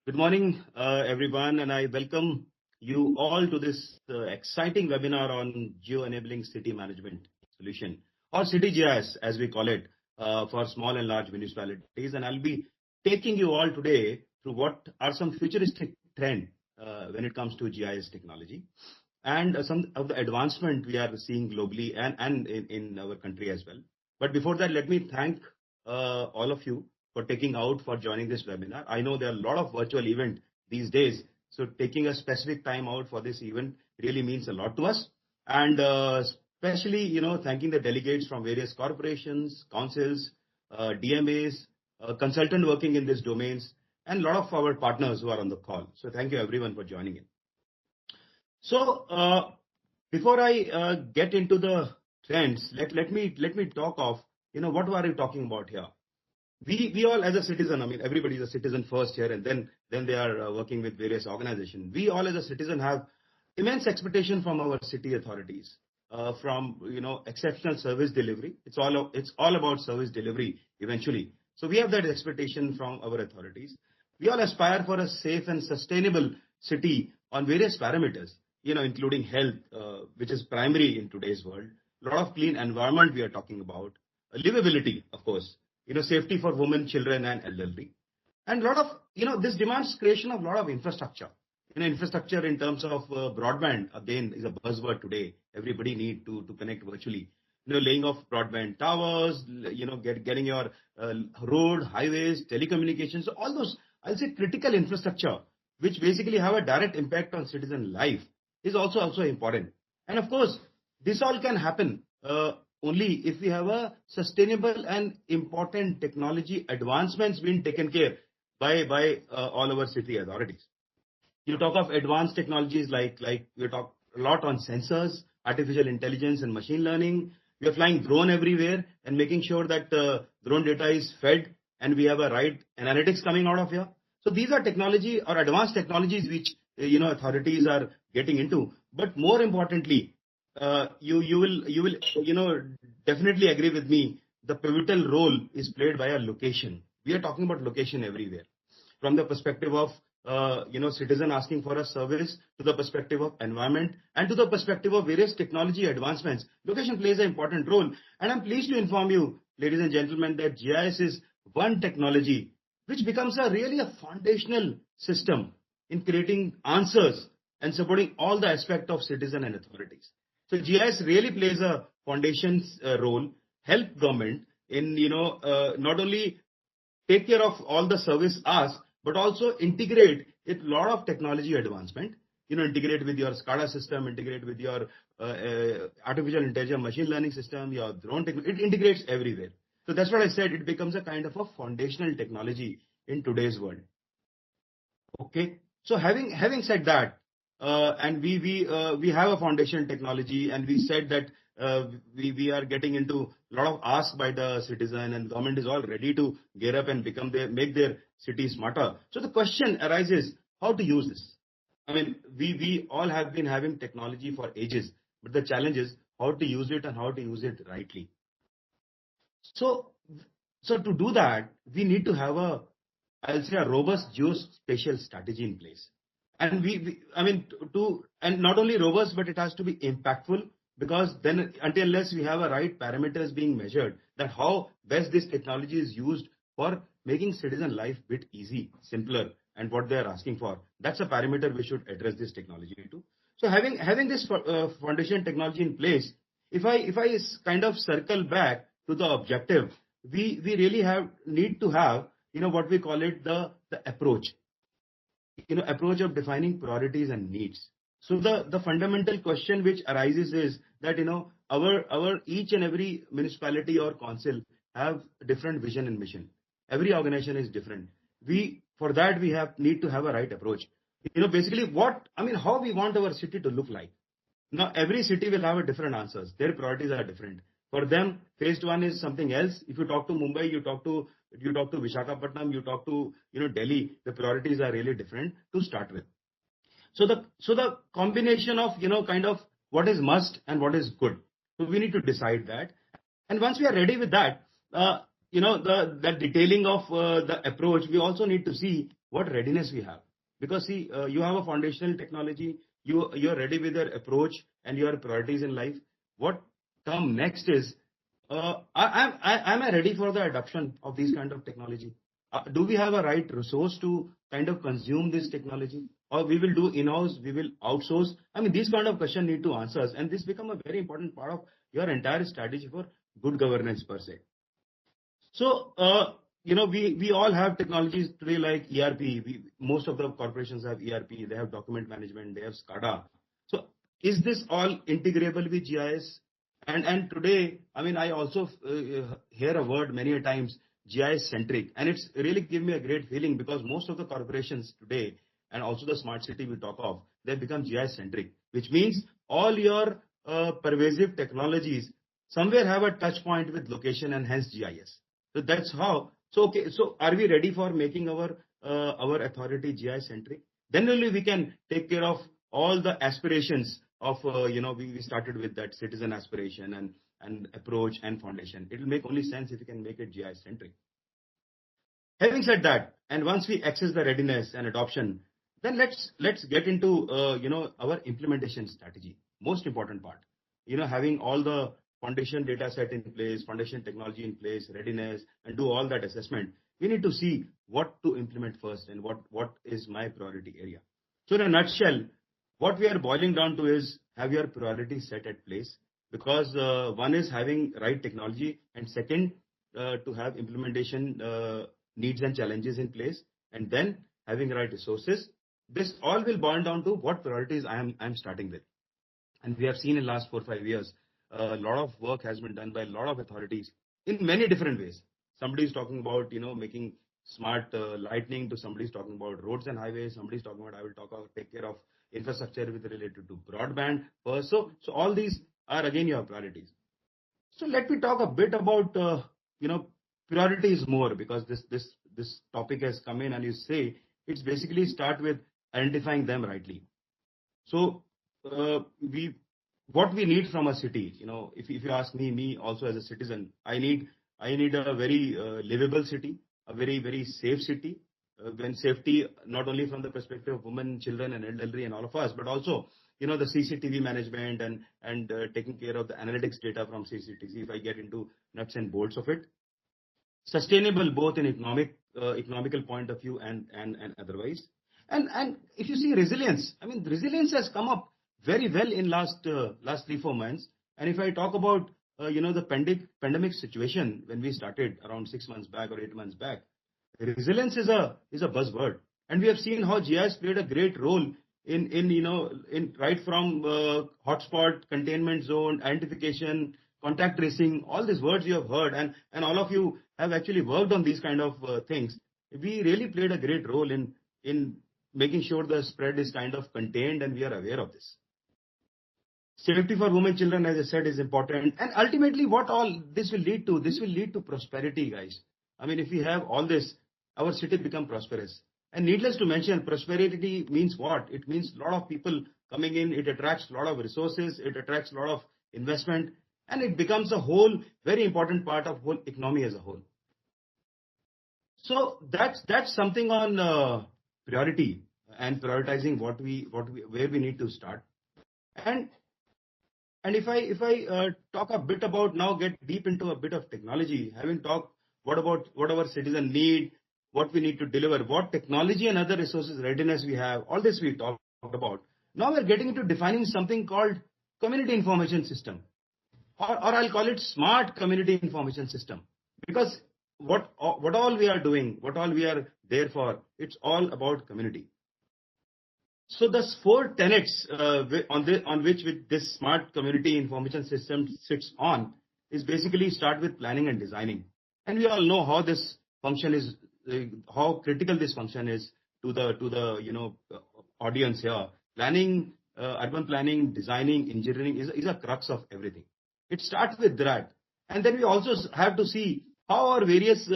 Good morning, everyone, and I welcome you all to this exciting webinar on geo-enabling city management solution, or CityGIS as we call it, for small and large municipalities. And I'll be taking you all today through what are some futuristic trends when it comes to GIS technology and some of the advancement we are seeing globally and in our country as well. But before that, let me thank all of you for taking out for joining this webinar. I know there are a lot of virtual events these days, so taking a specific time out for this event really means a lot to us. And especially, thanking the delegates from various corporations, councils, DMAs, consultant working in these domains, and a lot of our partners who are on the call. So thank you everyone for joining in. So before I get into the trends, let me talk of what are we talking about here. We all as a citizen, I mean everybody is a citizen first here, and then they are working with various organizations. We all as a citizen have immense expectation from our city authorities, from exceptional service delivery. It's all about service delivery eventually. So we have that expectation from our authorities. We all aspire for a safe and sustainable city on various parameters, including health, which is primary in today's world. A lot of clean environment we are talking about, livability, of course, safety for women, children, and elderly. And a lot of, this demands creation of a lot of infrastructure. Infrastructure in terms of broadband, again, is a buzzword today. Everybody need to connect virtually. Laying of broadband towers, getting your road, highways, telecommunications, so all those, I'll say critical infrastructure, which basically have a direct impact on citizen life, is also important. And of course, this all can happen only if we have a sustainable and important technology advancements being taken care by all our city authorities. You talk of advanced technologies like we talk a lot on sensors, artificial intelligence and machine learning. We are flying drone everywhere and making sure that drone data is fed and we have a right analytics coming out of here. So these are technology or advanced technologies which authorities are getting into. But more importantly, you will definitely agree with me. The pivotal role is played by a location. We are talking about location everywhere, from the perspective of citizen asking for a service, to the perspective of environment, and to the perspective of various technology advancements. Location plays an important role, and I'm pleased to inform you, ladies and gentlemen, that GIS is one technology which becomes really a foundational system in creating answers and supporting all the aspects of citizen and authorities. So GIS really plays a foundation's role, help government in not only take care of all the service asked, but also integrate with a lot of technology advancement. Integrate with your SCADA system, integrate with your artificial intelligence, machine learning system, your drone technology. It integrates everywhere. So that's what I said. It becomes a kind of a foundational technology in today's world. Okay. So having said that, and we have a foundation technology, and we said that we are getting into a lot of ask by the citizen, and government is all ready to gear up and make their city smarter. So the question arises, how to use this? I mean, we all have been having technology for ages, but the challenge is how to use it and how to use it rightly. So to do that, we need to have I'll say a robust geospatial strategy in place. And and not only robust, but it has to be impactful, because then unless we have a right parameters being measured, that how best this technology is used for making citizen life bit easy, simpler, and what they are asking for. That's a parameter we should address this technology to. So having this foundation technology in place, if I kind of circle back to the objective, we really need to have what we call it the approach. Approach of defining priorities and needs. So the fundamental question which arises is that our each and every municipality or council have different vision and mission. Every organization is different. For that we need to have a right approach. Basically how we want our city to look like. Now every city will have a different answers. Their priorities are different. For them, phase one is something else. If you talk to Mumbai, you talk to Visakhapatnam, you talk to Delhi, the priorities are really different to start with. So the combination of kind of what is must and what is good. So we need to decide that. And once we are ready with that, the detailing of the approach, we also need to see what readiness we have. Because see, you have a foundational technology, you're ready with your approach and your priorities in life. What come next is, am I ready for the adoption of these kind of technology? Do we have a right resource to kind of consume this technology, or we will do in-house, we will outsource? I mean, these kind of questions need to answers, and this become a very important part of your entire strategy for good governance per se. So, we all have technologies today like ERP. Most of the corporations have ERP, they have document management, they have SCADA. So, is this all integrable with GIS? And today, I mean, I also hear a word many a times, GIS centric, and it's really give me a great feeling because most of the corporations today and also the smart city we talk of, they become GIS centric, which means all your pervasive technologies somewhere have a touch point with location and hence GIS. So that's how. So okay. So are we ready for making our authority GIS centric? Then only we can take care of all the aspirations of we started with that citizen aspiration and approach and foundation. It will make only sense if we can make it GIS centric. Having said that, and once we access the readiness and adoption, then let's get into our implementation strategy. Most important part, having all the foundation data set in place, foundation technology in place, readiness, and do all that assessment. We need to see what to implement first and what is my priority area. So in a nutshell, what we are boiling down to is have your priorities set at place, because one is having right technology, and second to have implementation needs and challenges in place, and then having right resources. This all will boil down to what priorities I'm starting with. And we have seen in last 4 or 5 years, a lot of work has been done by a lot of authorities in many different ways. Somebody is talking about making smart lightning, to somebody is talking about roads and highways, somebody is talking about take care of infrastructure with related to broadband. So all these are again your priorities. So let me talk a bit about priorities more, because this topic has come in, and you say it's basically start with identifying them rightly. So what we need from a city, if you ask me also as a citizen, I need a very livable city, a very, very safe city. When safety, not only from the perspective of women, children and elderly and all of us, but also, the CCTV management and taking care of the analytics data from CCTV, if I get into nuts and bolts of it. Sustainable both in economical point of view and otherwise. And if you see resilience, I mean, resilience has come up very well in last 3-4 months. And if I talk about the pandemic situation when we started around 6 months back or 8 months back, resilience is a buzzword, and we have seen how GIS played a great role in right from hotspot, containment zone, identification, contact tracing, all these words you have heard, and all of you have actually worked on these kind of things. We really played a great role in making sure the spread is kind of contained, and we are aware of this. Safety for women, children, as I said, is important, and ultimately what all this will lead to? This will lead to prosperity, guys. I mean, if we have all this, our city become prosperous. And needless to mention, prosperity means what? It means a lot of people coming in, it attracts a lot of resources, it attracts a lot of investment, and it becomes a whole very important part of whole economy as a whole. So that's something on priority and prioritizing where we need to start. And if I talk a bit about now, get deep into a bit of technology, having talked what our citizen need, what we need to deliver, what technology and other resources readiness we have, all this we talked about. Now we're getting into defining something called community information system, or I'll call it smart community information system, because what all we are doing, what all we are there for, it's all about community. So the 4 tenets on which this smart community information system sits on is basically start with planning and designing. And we all know how this function is, how critical this function is to the audience here. Planning, urban planning, designing, engineering is a crux of everything. It starts with that, and then we also have to see how our various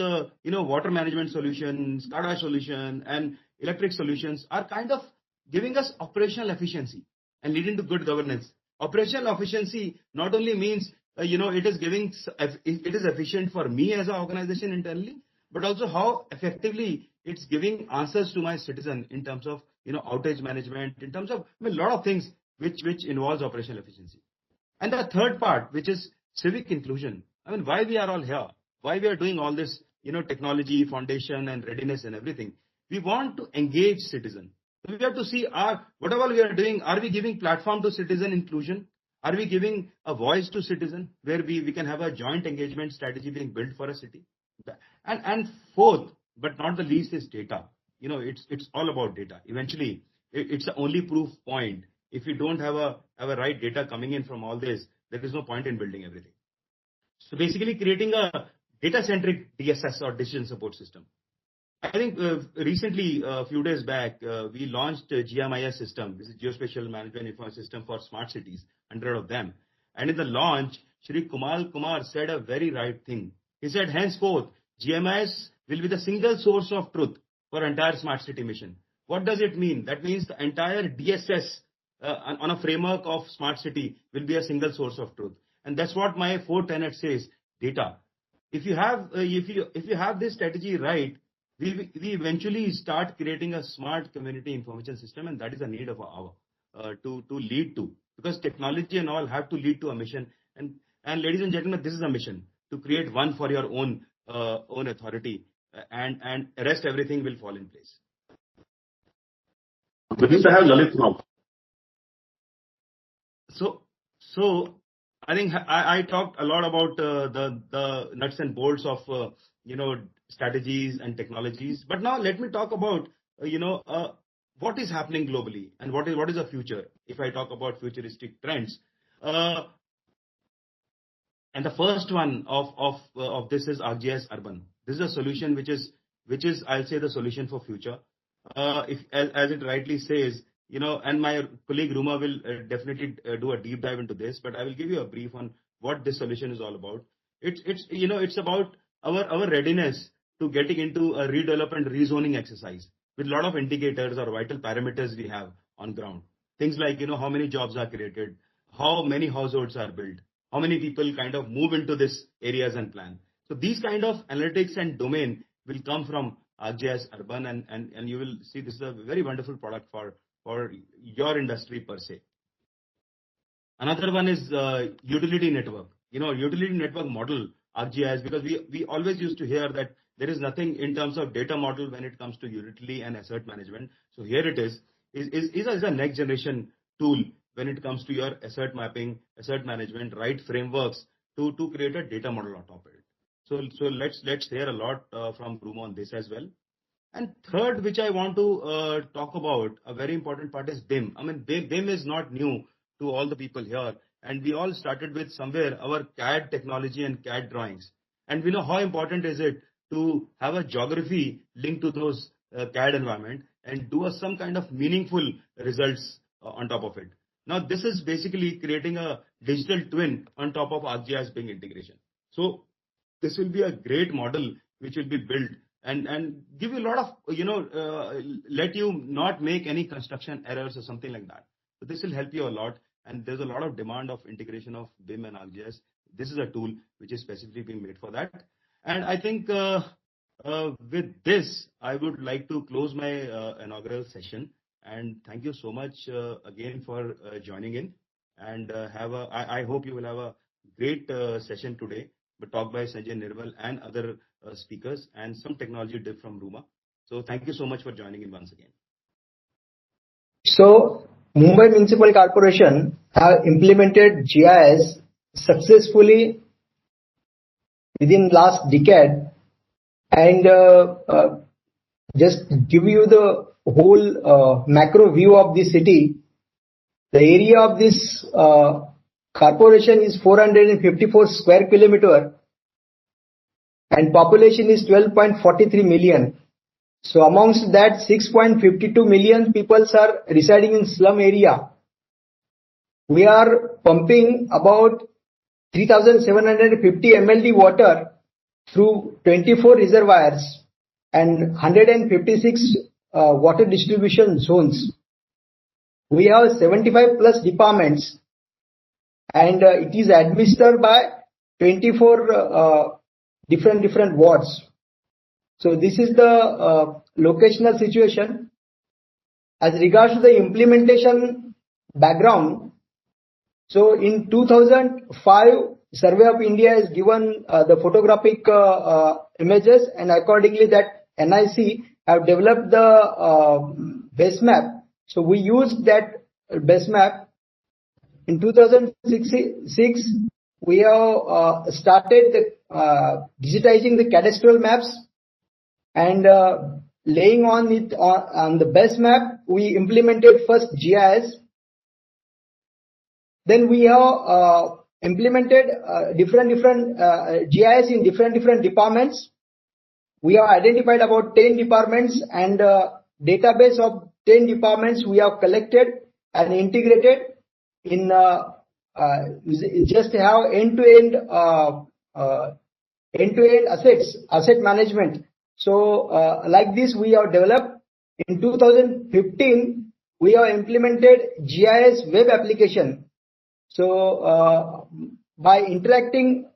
water management solutions, SCADA solution, and electric solutions are kind of giving us operational efficiency and leading to good governance. Operational efficiency not only means it is efficient for me as an organization internally, but also how effectively it's giving answers to my citizen in terms of, outage management, in terms of a lot of things which involves operational efficiency. And the third part, which is civic inclusion. I mean, why we are all here, why we are doing all this, technology, foundation and readiness and everything. We want to engage citizen. So we have to see whatever we are doing, are we giving platform to citizen inclusion? Are we giving a voice to citizen where we can have a joint engagement strategy being built for a city? And fourth, but not the least, is data. It's all about data. Eventually, it's the only proof point. If you don't have a right data coming in from all this, there is no point in building everything. So basically creating a data-centric DSS or decision support system. I think recently, a few days back, we launched a GMIS system. This is Geospatial Management Information System for smart cities, 100 of them. And in the launch, Shri Kumar said a very right thing. He said, henceforth, GMIS will be the single source of truth for entire smart city mission. What does it mean? That means the entire DSS on a framework of smart city will be a single source of truth. And that's what my 4 tenet says, data. If you have this strategy right, we eventually start creating a smart community information system, and that is a need of our hour to lead to, because technology and all have to lead to a mission. And ladies and gentlemen, this is a mission to create one for your own authority, and rest everything will fall in place. But I have Lalit now. So I think I talked a lot about the nuts and bolts of strategies and technologies. But now let me talk about what is happening globally and what is the future. If I talk about futuristic trends, and the first one of this is ArcGIS Urban. This is a solution which is I'll say the solution for future. If as it rightly says, and my colleague Ruma will definitely do a deep dive into this, but I will give you a brief on what this solution is all about. It's about our readiness to getting into a redevelopment rezoning exercise with a lot of indicators or vital parameters we have on ground. Things like, how many jobs are created, how many households are built, how many people kind of move into this areas and plan. So these kind of analytics and domain will come from ArcGIS Urban, and you will see this is a very wonderful product for your industry per se. Another one is utility network. Utility network model, ArcGIS, because we always used to hear that there is nothing in terms of data model when it comes to utility and asset management. So here it is a next generation tool when it comes to your asset mapping, asset management, right frameworks to create a data model on top of it. So let's hear a lot from Ruma on this as well. And third, which I want to talk about, a very important part is BIM. I mean, BIM is not new to all the people here. And we all started with somewhere our CAD technology and CAD drawings. And we know how important is it to have a geography linked to those CAD environment and do some kind of meaningful results on top of it. Now, this is basically creating a digital twin on top of ArcGIS BIM integration. So this will be a great model which will be built and give you a lot of, let you not make any construction errors or something like that. So this will help you a lot. And there's a lot of demand of integration of BIM and ArcGIS. This is a tool which is specifically being made for that. And I think with this, I would like to close my inaugural session. And thank you so much again for joining in. And I hope you will have a great session today, but talked by Sanjay Nirmal and other speakers, and some technology dip from Ruma. So thank you so much for joining in once again. So Mumbai Municipal Corporation have implemented GIS successfully within last decade, and just give you the whole macro view of the city. The area of this corporation is 454 square kilometer and population is 12.43 million. So amongst that, 6.52 million people are residing in slum area. We are pumping about 3,750 MLD water through 24 reservoirs and 156 water distribution zones. We have 75 plus departments, and it is administered by 24 different wards. So this is the locational situation. As regards to the implementation background, so in 2005, Survey of India has given the photographic images, and accordingly that NIC have developed the base map. So we used that base map. In 2006, we have started the, digitizing the cadastral maps, and laying on it on the base map, we implemented first GIS. Then we have implemented different GIS in different departments. We have identified about 10 departments, and database of 10 departments we have collected and integrated in just have end-to-end asset management. So like this we have developed. In 2015 we have implemented GIS web application. So by interacting,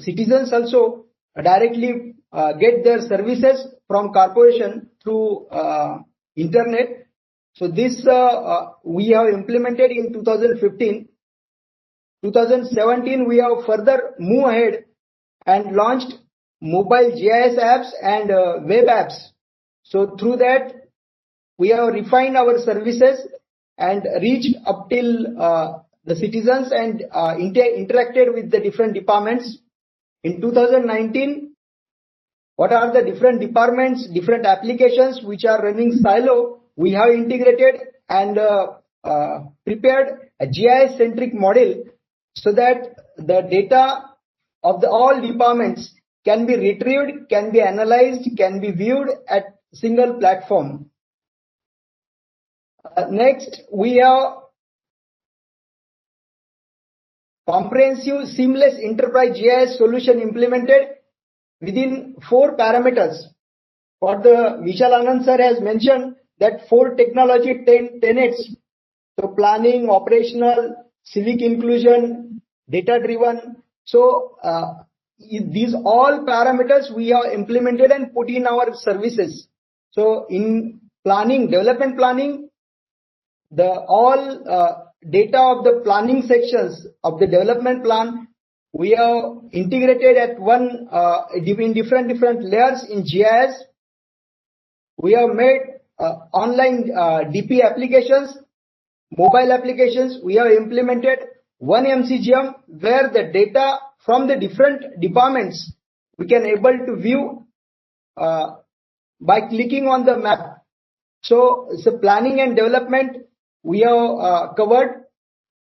citizens also directly get their services from corporation through internet. So this we have implemented in 2015. 2017 we have further moved ahead and launched mobile GIS apps and web apps. So through that we have refined our services and reached up till the citizens and interacted with the different departments. In 2019, what are the different departments, different applications which are running silo, we have integrated and prepared a GIS-centric model so that the data of the all departments can be retrieved, can be analyzed, can be viewed at single platform. Next, we have comprehensive seamless enterprise GIS solution implemented within 4 parameters. What the Vishal Anand sir has mentioned, that 4 technology tenets. So planning, operational, civic inclusion, data driven. So these all parameters we have implemented and put in our services. So in planning, development planning, the all data of the planning sections of the development plan we have integrated at one in different layers in GIS. We have made online DP applications, mobile applications. We have implemented one MCGM where the data from the different departments we can able to view by clicking on the map. So planning and development we have covered.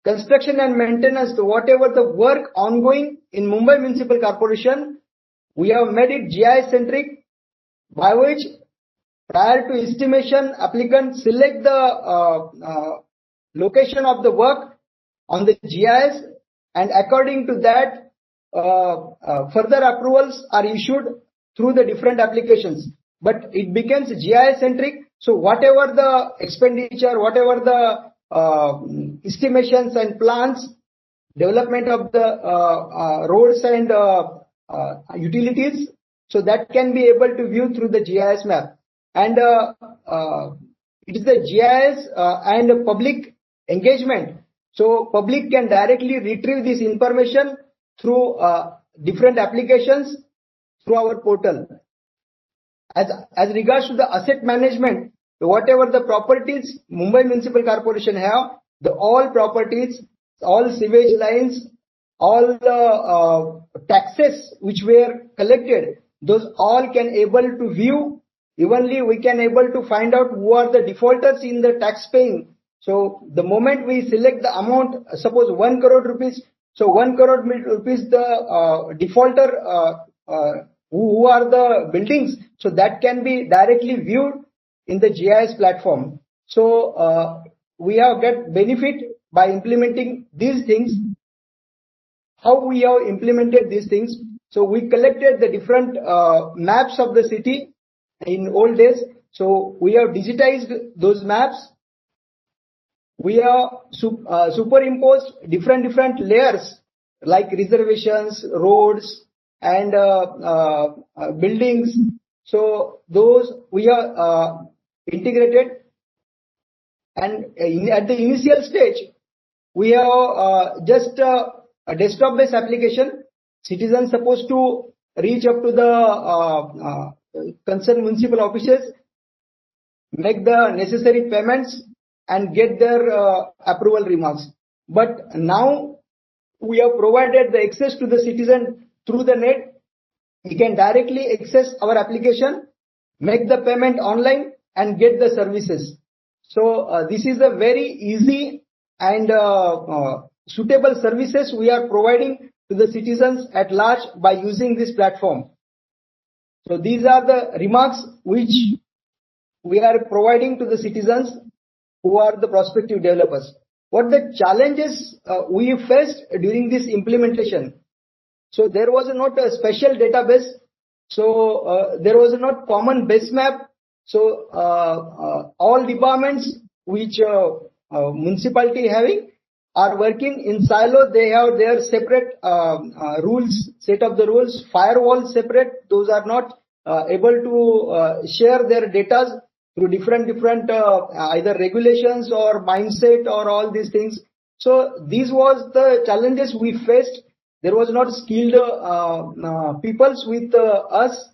Construction and maintenance, so whatever the work ongoing in Mumbai Municipal Corporation, we have made it GIS centric, by which prior to estimation, applicants select the location of the work on the GIS, and according to that, further approvals are issued through the different applications. But it becomes GIS centric, so whatever the expenditure, whatever the estimations and plans, development of the roads and utilities, so that can be able to view through the GIS map. And it is the GIS and public engagement. So public can directly retrieve this information through different applications through our portal. As regards to the asset management, whatever the properties Mumbai Municipal Corporation have, the all properties, all sewage lines, all the taxes which were collected, those all can able to view. Evenly we can able to find out who are the defaulters in the tax paying. So the moment we select the amount, suppose 1 crore rupees, so 1 crore rupees the defaulter, who are the buildings, so that can be directly viewed in the GIS platform. So we have get benefit by implementing these things. How we have implemented these things? So we collected the different maps of the city in old days. So we have digitized those maps. We have superimposed different layers like reservations, roads, and buildings. So those we are integrated, and at the initial stage, we have just a desktop-based application. Citizens supposed to reach up to the concerned municipal offices, make the necessary payments, and get their approval remarks. But now we have provided the access to the citizen through the net. He can directly access our application, make the payment online, and get the services. So this is a very easy and suitable services we are providing to the citizens at large by using this platform. So these are the remarks which we are providing to the citizens who are the prospective developers. What the challenges we faced during this implementation? So there was not a special database. So there was not common base map. So all departments which municipality having are working in silo. They have their separate rules, set of the rules, firewall separate. Those are not able to share their data through different either regulations or mindset or all these things. So these was the challenges we faced. There was not skilled peoples with us.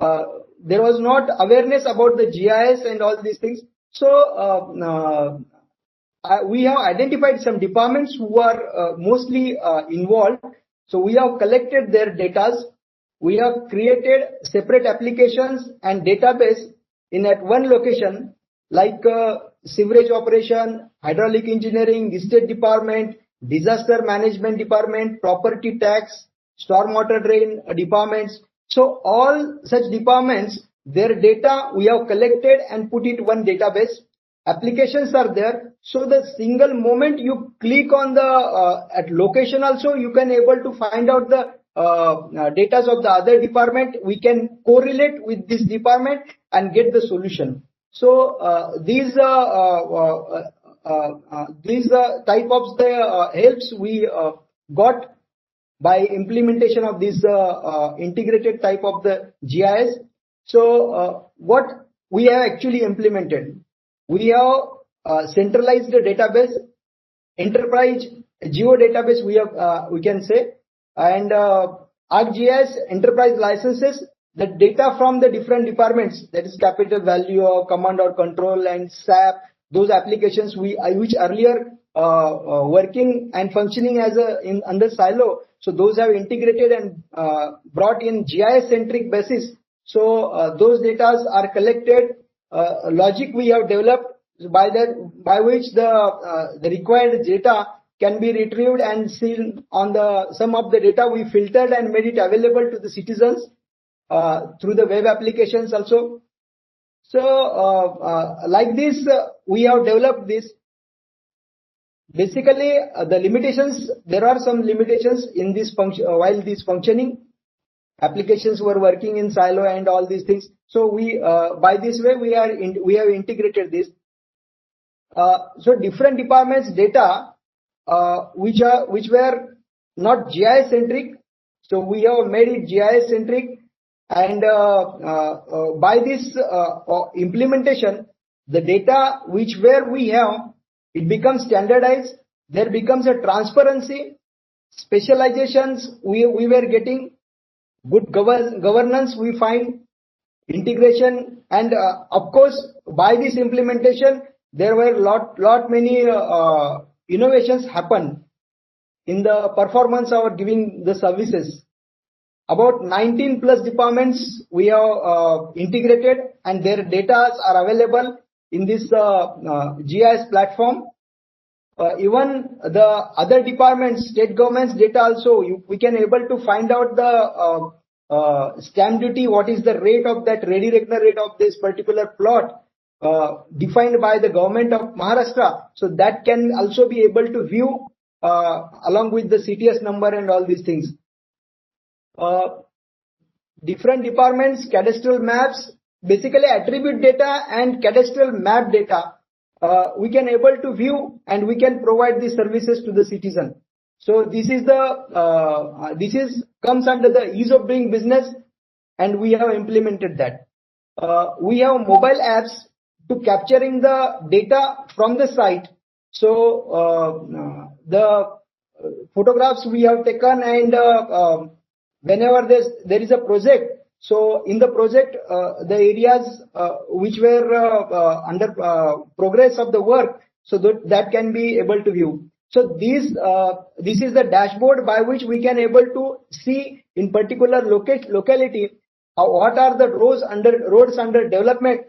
There was not awareness about the GIS and all these things. So we have identified some departments who are mostly involved. So we have collected their data. We have created separate applications and database in at one location, like sewerage operation, hydraulic engineering, estate department, disaster management department, property tax, stormwater drain departments. So all such departments, their data we have collected and put it one database. Applications are there. So the single moment you click on the at location also, you can able to find out the data of the other department. We can correlate with this department and get the solution. So these type of the helps we got by implementation of this integrated type of the GIS. So what we have actually implemented, we have centralized the database, enterprise geo database we can say, and ArcGIS enterprise licenses, the data from the different departments, that is capital value or command or control and SAP, those applications which earlier working and functioning as under silo. So those have integrated and brought in GIS centric basis. So those data are collected. Logic we have developed by which the required data can be retrieved and seen on some of the data we filtered and made it available to the citizens through the web applications also. So like this we have developed this. Basically the limitations, there are some limitations in this function while this functioning. Applications were working in silo and all these things. So we by this way we have integrated this. So different departments data which were not GIS centric. So we have made it GIS centric, and by this implementation, the data which where we have, it becomes standardized. There becomes a transparency, specializations we were getting, good governance we find, integration, and of course by this implementation there were lot many innovations happen in the performance of giving the services. About 19 plus departments we have integrated, and their data are available in this GIS platform. Even the other departments, state governments data also, we can able to find out the stamp duty, what is the rate of that ready reckoner rate of this particular plot defined by the government of Maharashtra. So that can also be able to view along with the CTS number and all these things. Different departments, cadastral maps, basically attribute data and cadastral map data we can able to view, and we can provide these services to the citizen. So this is comes under the ease of doing business, and we have implemented that. we have mobile apps to capturing the data from the site. So the photographs we have taken, and whenever there is a project, so in the project the areas which were under progress of the work, so that can be able to view. So this is the dashboard by which we can able to see in particular locality what are the roads under development.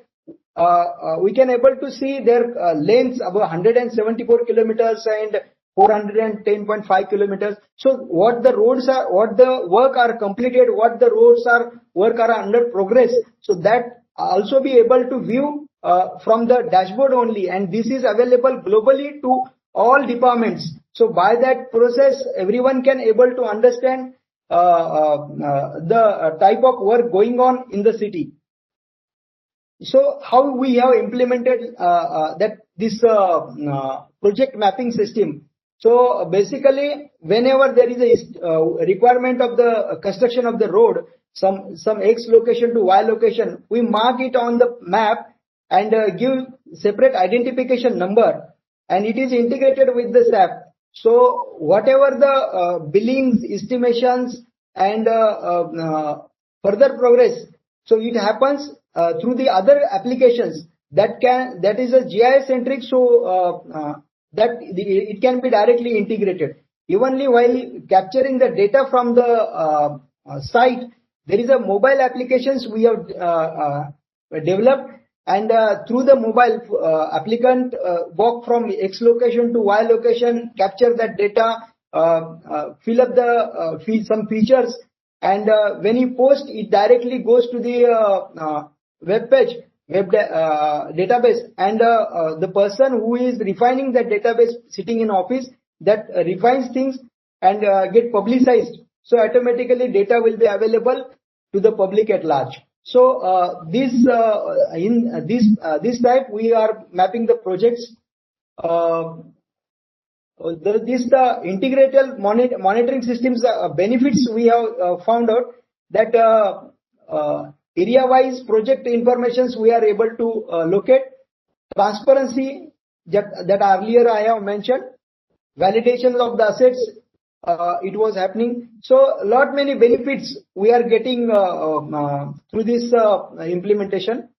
We can able to see their lengths about 174 kilometers and 410.5 kilometers. So what the roads are, what the work are completed, what the roads are work are under progress. So that also be able to view from the dashboard only, and this is available globally to all departments. So by that process, everyone can able to understand the type of work going on in the city. So how we have implemented this project mapping system. So basically, whenever there is a requirement of the construction of the road, some X location to Y location, we mark it on the map and give separate identification number, and it is integrated with the SAP. So whatever the billings, estimations, and further progress, so it happens through the other applications that is a GIS centric, so that it can be directly integrated. Evenly, while capturing the data from the site, there is a mobile applications we have developed, and through the mobile applicant walk from X location to Y location, capture that data, fill up the some features, and when you post, it directly goes to the web page, database, and the person who is refining that database sitting in office, that refines things and get publicized. So automatically data will be available to the public at large. So in this type we are mapping the projects. The integrated monitoring systems benefits we have found out that area-wise project informations we are able to locate. Transparency that earlier I have mentioned. Validations of the assets, it was happening. So many benefits we are getting through this implementation.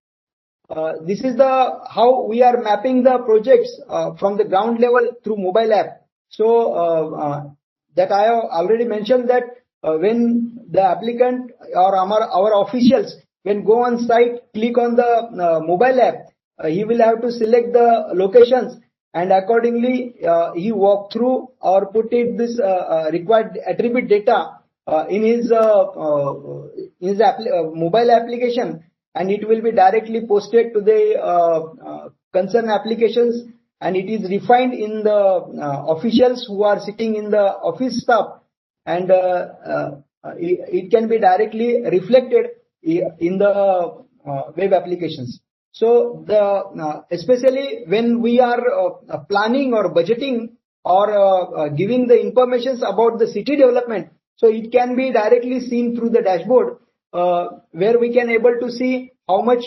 This is how we are mapping the projects from the ground level through mobile app. So that I have already mentioned that when the applicant or our officials when go on site, click on the mobile app, he will have to select the locations, and accordingly he walk through or put it this required attribute data in his mobile application, and it will be directly posted to the concerned applications, and it is refined in the officials who are sitting in the office staff, and it can be directly reflected in the web applications. So especially when we are planning or budgeting or giving the informations about the city development, so it can be directly seen through the dashboard, where we can able to see how much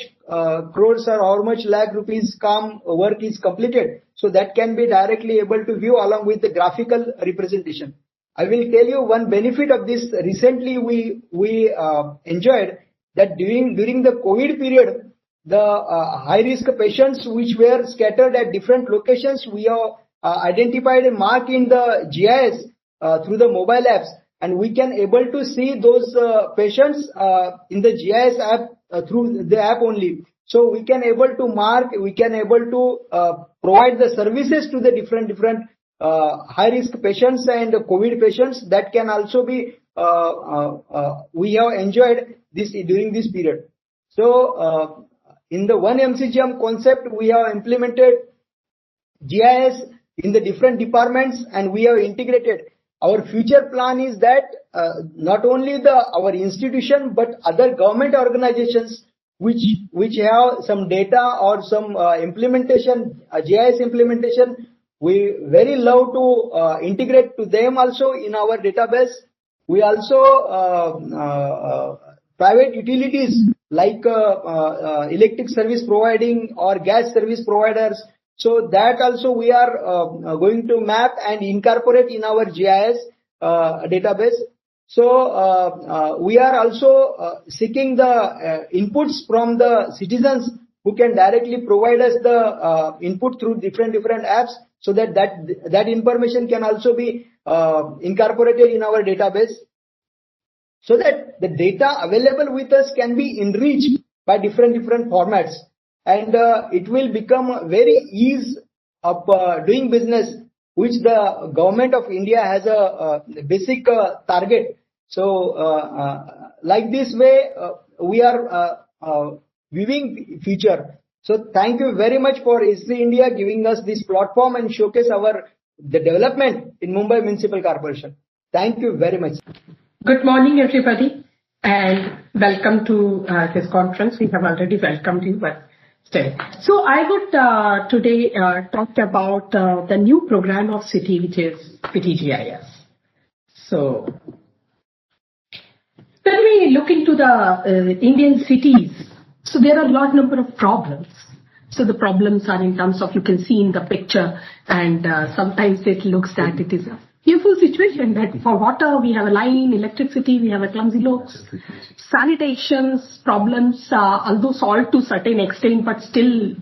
crores or how much lakh rupees work is completed. So that can be directly able to view along with the graphical representation. I will tell you one benefit of this. Recently we enjoyed that during the COVID period, the high risk patients which were scattered at different locations, we have identified and marked in the GIS through the mobile apps, and we can able to see those patients in the GIS app through the app only. So we can able to mark, we can able to provide the services to the different high risk patients and COVID patients. That can also be we have enjoyed this during this period. So in the one MCGM concept, we have implemented GIS in the different departments, and we have integrated. Our future plan is that not only our institution but other government organizations which have some data or some implementation, GIS implementation, we very love to integrate to them also in our database. We also private utilities like electric service providing or gas service providers. So that also we are going to map and incorporate in our GIS database. So we are also seeking the inputs from the citizens who can directly provide us the input through different apps, so that information can also be incorporated in our database, so that the data available with us can be enriched by different formats, and it will become very ease of doing business, which the government of India has a basic target. So like this way we are viewing future. So thank you very much for ISRI India giving us this platform and showcase the development in Mumbai Municipal Corporation. Thank you very much. Good morning, everybody, and welcome to this conference. We have already welcomed you, but still. So I would today talk about the new program of city, which is CityGIS. So when we look into the Indian cities, so there are a lot number of problems. So the problems are in terms of, you can see in the picture, and sometimes it looks that it is a fearful situation that for water we have a line, electricity we have a clumsy looks, sanitations problems, although solved to certain extent, but still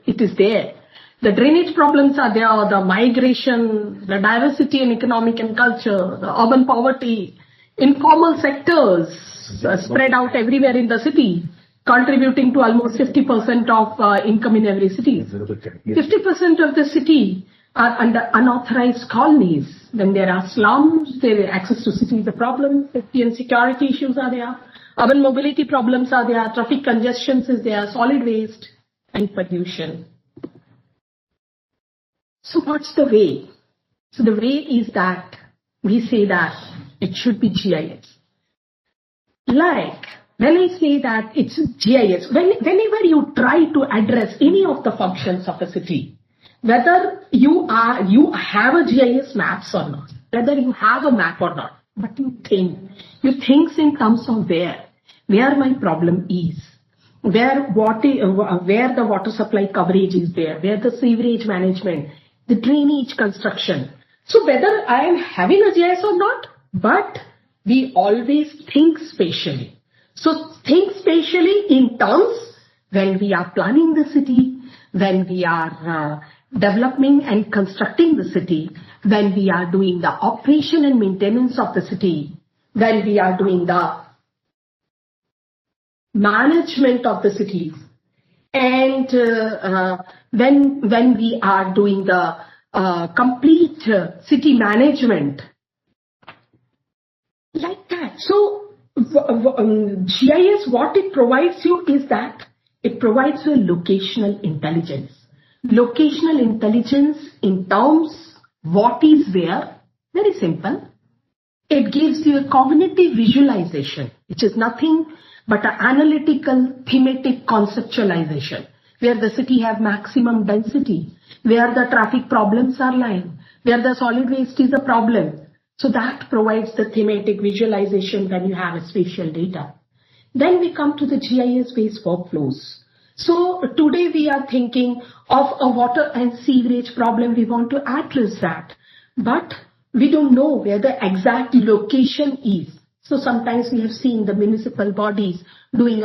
it is there. The drainage problems are there, the migration, the diversity in economic and culture, the urban poverty, informal sectors spread out everywhere in the city, contributing to almost 50% of income in every city. 50% of the city are under unauthorized colonies. Then there are slums, their access to city is a problem, safety and security issues are there, urban mobility problems are there, traffic congestions is there, solid waste and pollution. So what's the way? So the way is that we say that it should be GIS. Like, when I say that it's GIS, whenever you try to address any of the functions of a city, whether you have a GIS maps or not, whether you have a map or not, but you think in terms of where my problem is, where the water supply coverage is there, where the sewerage management, the drainage construction. So whether I am having a GIS or not, but we always think spatially. So think spatially in terms when we are planning the city, when we are developing and constructing the city, when we are doing the operation and maintenance of the city, when we are doing the management of the cities, and when we are doing the complete city management, like that. So GIS, what it provides you is that it provides you locational intelligence. Locational intelligence in terms what is where, very simple. It gives you a cognitive visualization, which is nothing but an analytical thematic conceptualization, where the city have maximum density, where the traffic problems are lying, where the solid waste is a problem. So that provides the thematic visualization when you have a spatial data. Then we come to the GIS-based workflows. So today we are thinking of a water and sewerage problem. We want to address that, but we don't know where the exact location is. So sometimes we have seen the municipal bodies doing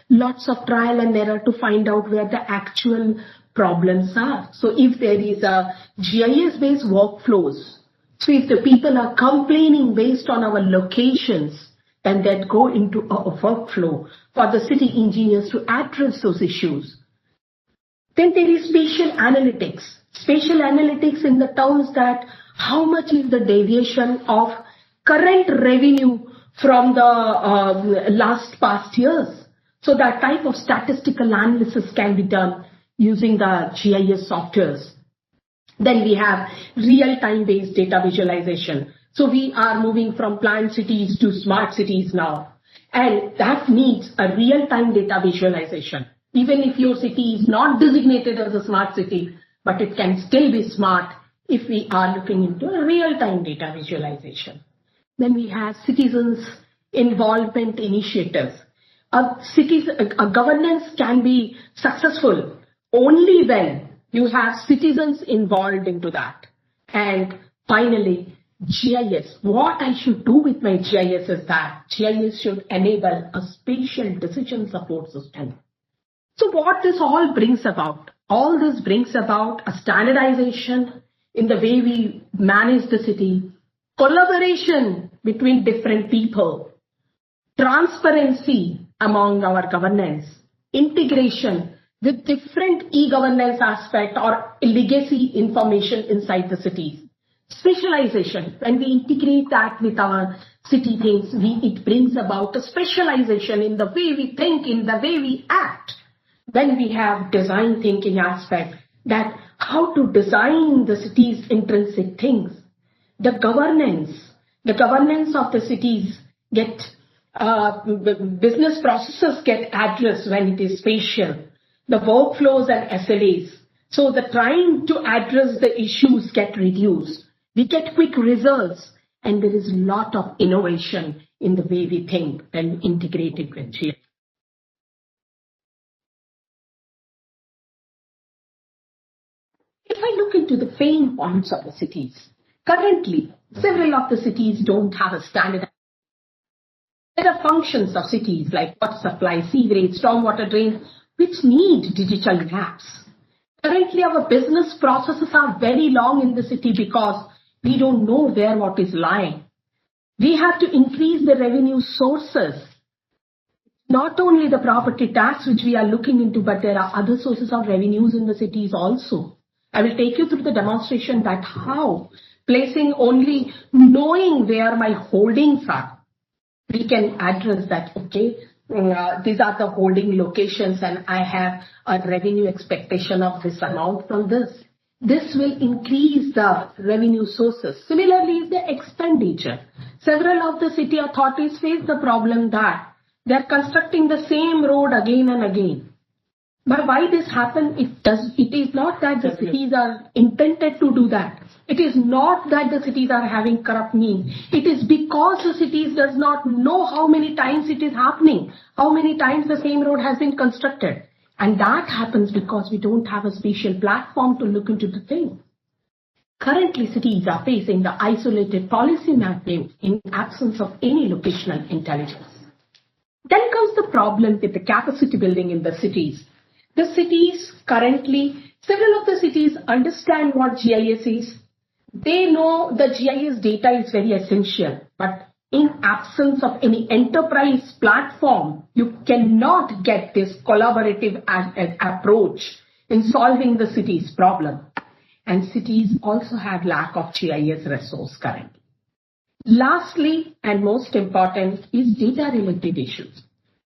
lots of trial and error to find out where the actual problems are. So if there is a GIS-based workflows, so if the people are complaining based on our locations, then that go into a workflow for the city engineers to address those issues. Then there is spatial analytics. Spatial analytics in the terms that how much is the deviation of current revenue from the past years. So that type of statistical analysis can be done using the GIS softwares. Then we have real-time based data visualization. So we are moving from planned cities to smart cities now. And that needs a real-time data visualization. Even if your city is not designated as a smart city, but it can still be smart if we are looking into a real-time data visualization. Then we have citizens' involvement initiatives. a governance can be successful only when you have citizens involved into that. And finally, GIS. What I should do with my GIS is that GIS should enable a spatial decision support system. So what this all brings about? All this brings about a standardization in the way we manage the city, collaboration between different people, transparency among our governance, integration with different e-governance aspect or legacy information inside the cities. Specialization, when we integrate that with our city things, it brings about a specialization in the way we think, in the way we act. Then we have design thinking aspect, that how to design the city's intrinsic things. The governance of the cities get, business processes get addressed when it is spatial. The workflows and SLAs. So the time to address the issues get reduced. We get quick results, and there is a lot of innovation in the way we think and integrate it with GIS. If I look into the pain points of the cities, currently, several of the cities don't have a standard. There are functions of cities like water supply, sewerage, stormwater drains, which need digital maps. Currently, our business processes are very long in the city because we don't know where what is lying. We have to increase the revenue sources. Not only the property tax which we are looking into, but there are other sources of revenues in the cities also. I will take you through the demonstration that how placing only knowing where my holdings are, we can address that, okay? These are the holding locations and I have a revenue expectation of this amount from this. This will increase the revenue sources. Similarly, the expenditure. Several of the city authorities face the problem that they are constructing the same road again and again. But why this happens? It is not that the cities are intended to do that. It is not that the cities are having corrupt means. It is because the cities does not know how many times it is happening, how many times the same road has been constructed. And that happens because we don't have a spatial platform to look into the thing. Currently, cities are facing the isolated policy mapping in absence of any locational intelligence. Then comes the problem with the capacity building in the cities. The cities currently, several of the cities understand what GIS is. They know the GIS data is very essential, but in absence of any enterprise platform, you cannot get this collaborative approach in solving the city's problem. And cities also have lack of GIS resource currently. Lastly, and most important, is data related issues.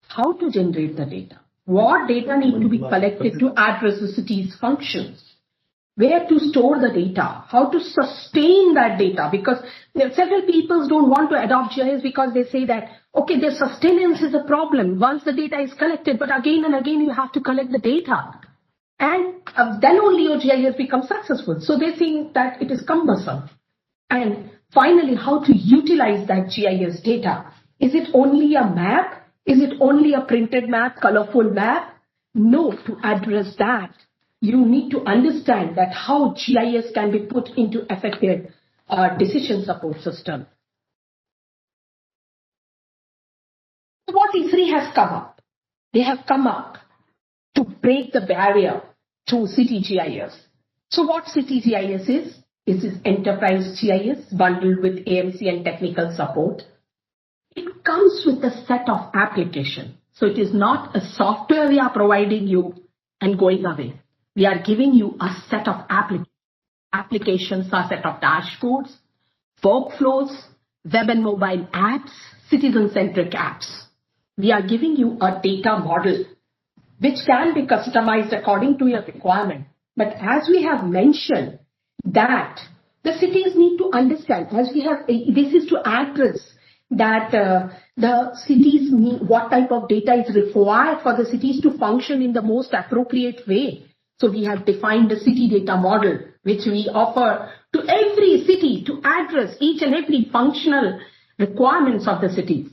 How to generate the data? What data need to be collected to address the city's functions? Where to store the data? How to sustain that data? Because several people don't want to adopt GIS because they say that, okay, the sustenance is a problem once the data is collected, but again and again you have to collect the data. And then only your GIS becomes successful. So they think that it is cumbersome. And finally, how to utilize that GIS data? Is it only a map? Is it only a printed map, colorful map? No, to address that, you need to understand that how GIS can be put into effective decision support system. What E3 has come up? They have come up to break the barrier to CityGIS. So what CityGIS is? This is enterprise GIS bundled with AMC and technical support. It comes with a set of application. So it is not a software we are providing you and going away. We are giving you a set of applications, a set of dashboards, workflows, web and mobile apps, citizen-centric apps. We are giving you a data model which can be customized according to your requirement. But as we have mentioned that the cities need to understand, as we have, this is to address that the cities need, what type of data is required for the cities to function in the most appropriate way. So we have defined the city data model, which we offer to every city to address each and every functional requirements of the cities.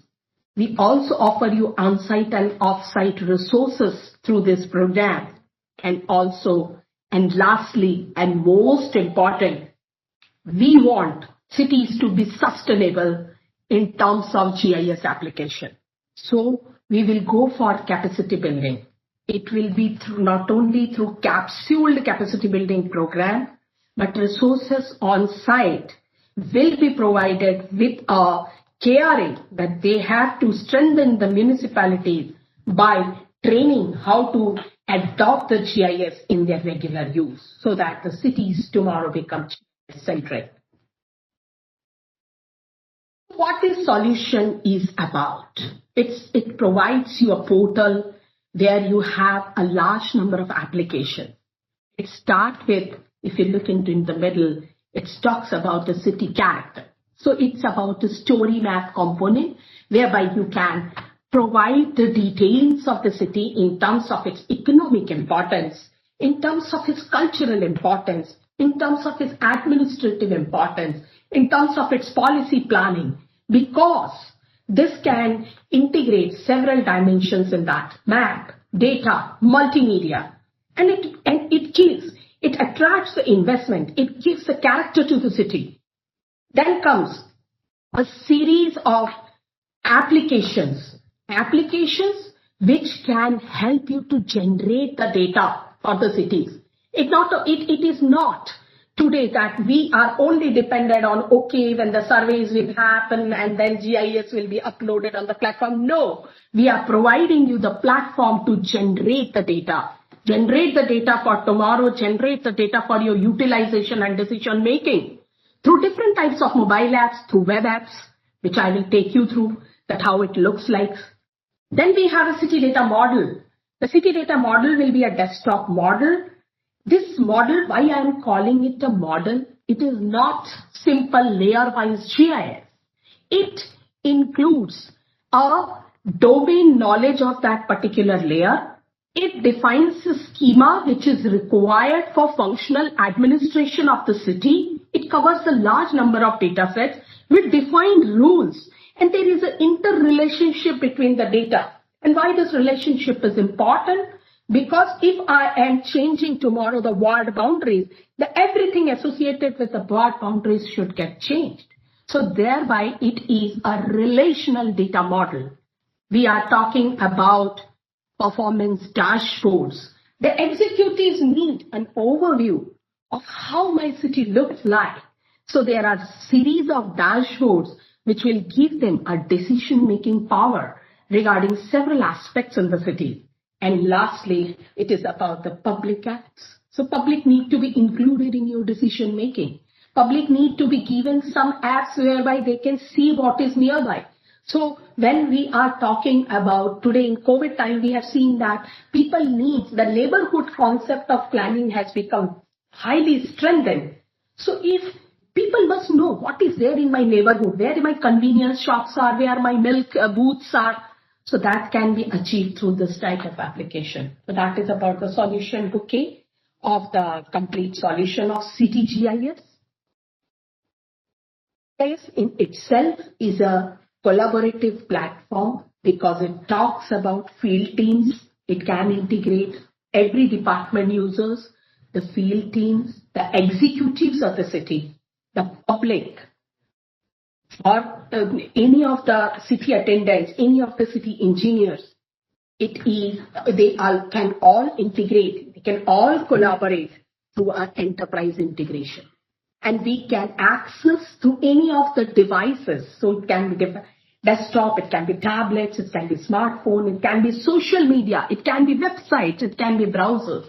We also offer you on-site and off-site resources through this program. And lastly, and most important, we want cities to be sustainable in terms of GIS application. So we will go for capacity building. It will be not only through capsuled capacity building program, but resources on site will be provided with a caring that they have to strengthen the municipalities by training how to adopt the GIS in their regular use so that the cities tomorrow become GIS-centric. What this solution is about? It provides you a portal where you have a large number of applications. It starts with, if you look into in the middle, it talks about the city character. So it's about the story map component whereby you can provide the details of the city in terms of its economic importance, in terms of its cultural importance, in terms of its administrative importance, in terms of its policy planning, because this can integrate several dimensions in that map, data, multimedia, and it attracts the investment. It gives the character to the city. Then comes a series of applications which can help you to generate the data for the cities. It is not today that we are only dependent on, okay, when the surveys will happen and then GIS will be uploaded on the platform. No, we are providing you the platform to generate the data. Generate the data for tomorrow, generate the data for your utilization and decision making through different types of mobile apps, through web apps, which I will take you through, that how it looks like. Then we have a city data model. The city data model will be a desktop model. This model, why I am calling it a model, it is not simple layer-wise GIS. It includes a domain knowledge of that particular layer. It defines a schema which is required for functional administration of the city. It covers a large number of data sets with defined rules. And there is an interrelationship between the data. And why this relationship is important? Because if I am changing tomorrow the ward boundaries, everything associated with the ward boundaries should get changed. So thereby it is a relational data model. We are talking about performance dashboards. The executives need an overview of how my city looks like. So there are a series of dashboards which will give them a decision-making power regarding several aspects in the city. And lastly, it is about the public apps. So public need to be included in your decision-making. Public need to be given some apps whereby they can see what is nearby. So when we are talking about today in COVID time, we have seen that people need the neighborhood concept of planning has become highly strengthened. So if people must know what is there in my neighborhood, where my convenience shops are, where my milk booths are. So that can be achieved through this type of application. So that is about the solution bouquet of the complete solution of CityGIS. GIS in itself is a collaborative platform because it talks about field teams. It can integrate every department users, the field teams, the executives of the city, the public, or any of the city attendants, any of the city engineers. They all can all integrate, they can all collaborate through our enterprise integration. And we can access through any of the devices. So it can be desktop, it can be tablets, it can be smartphone, it can be social media, it can be websites, it can be browsers.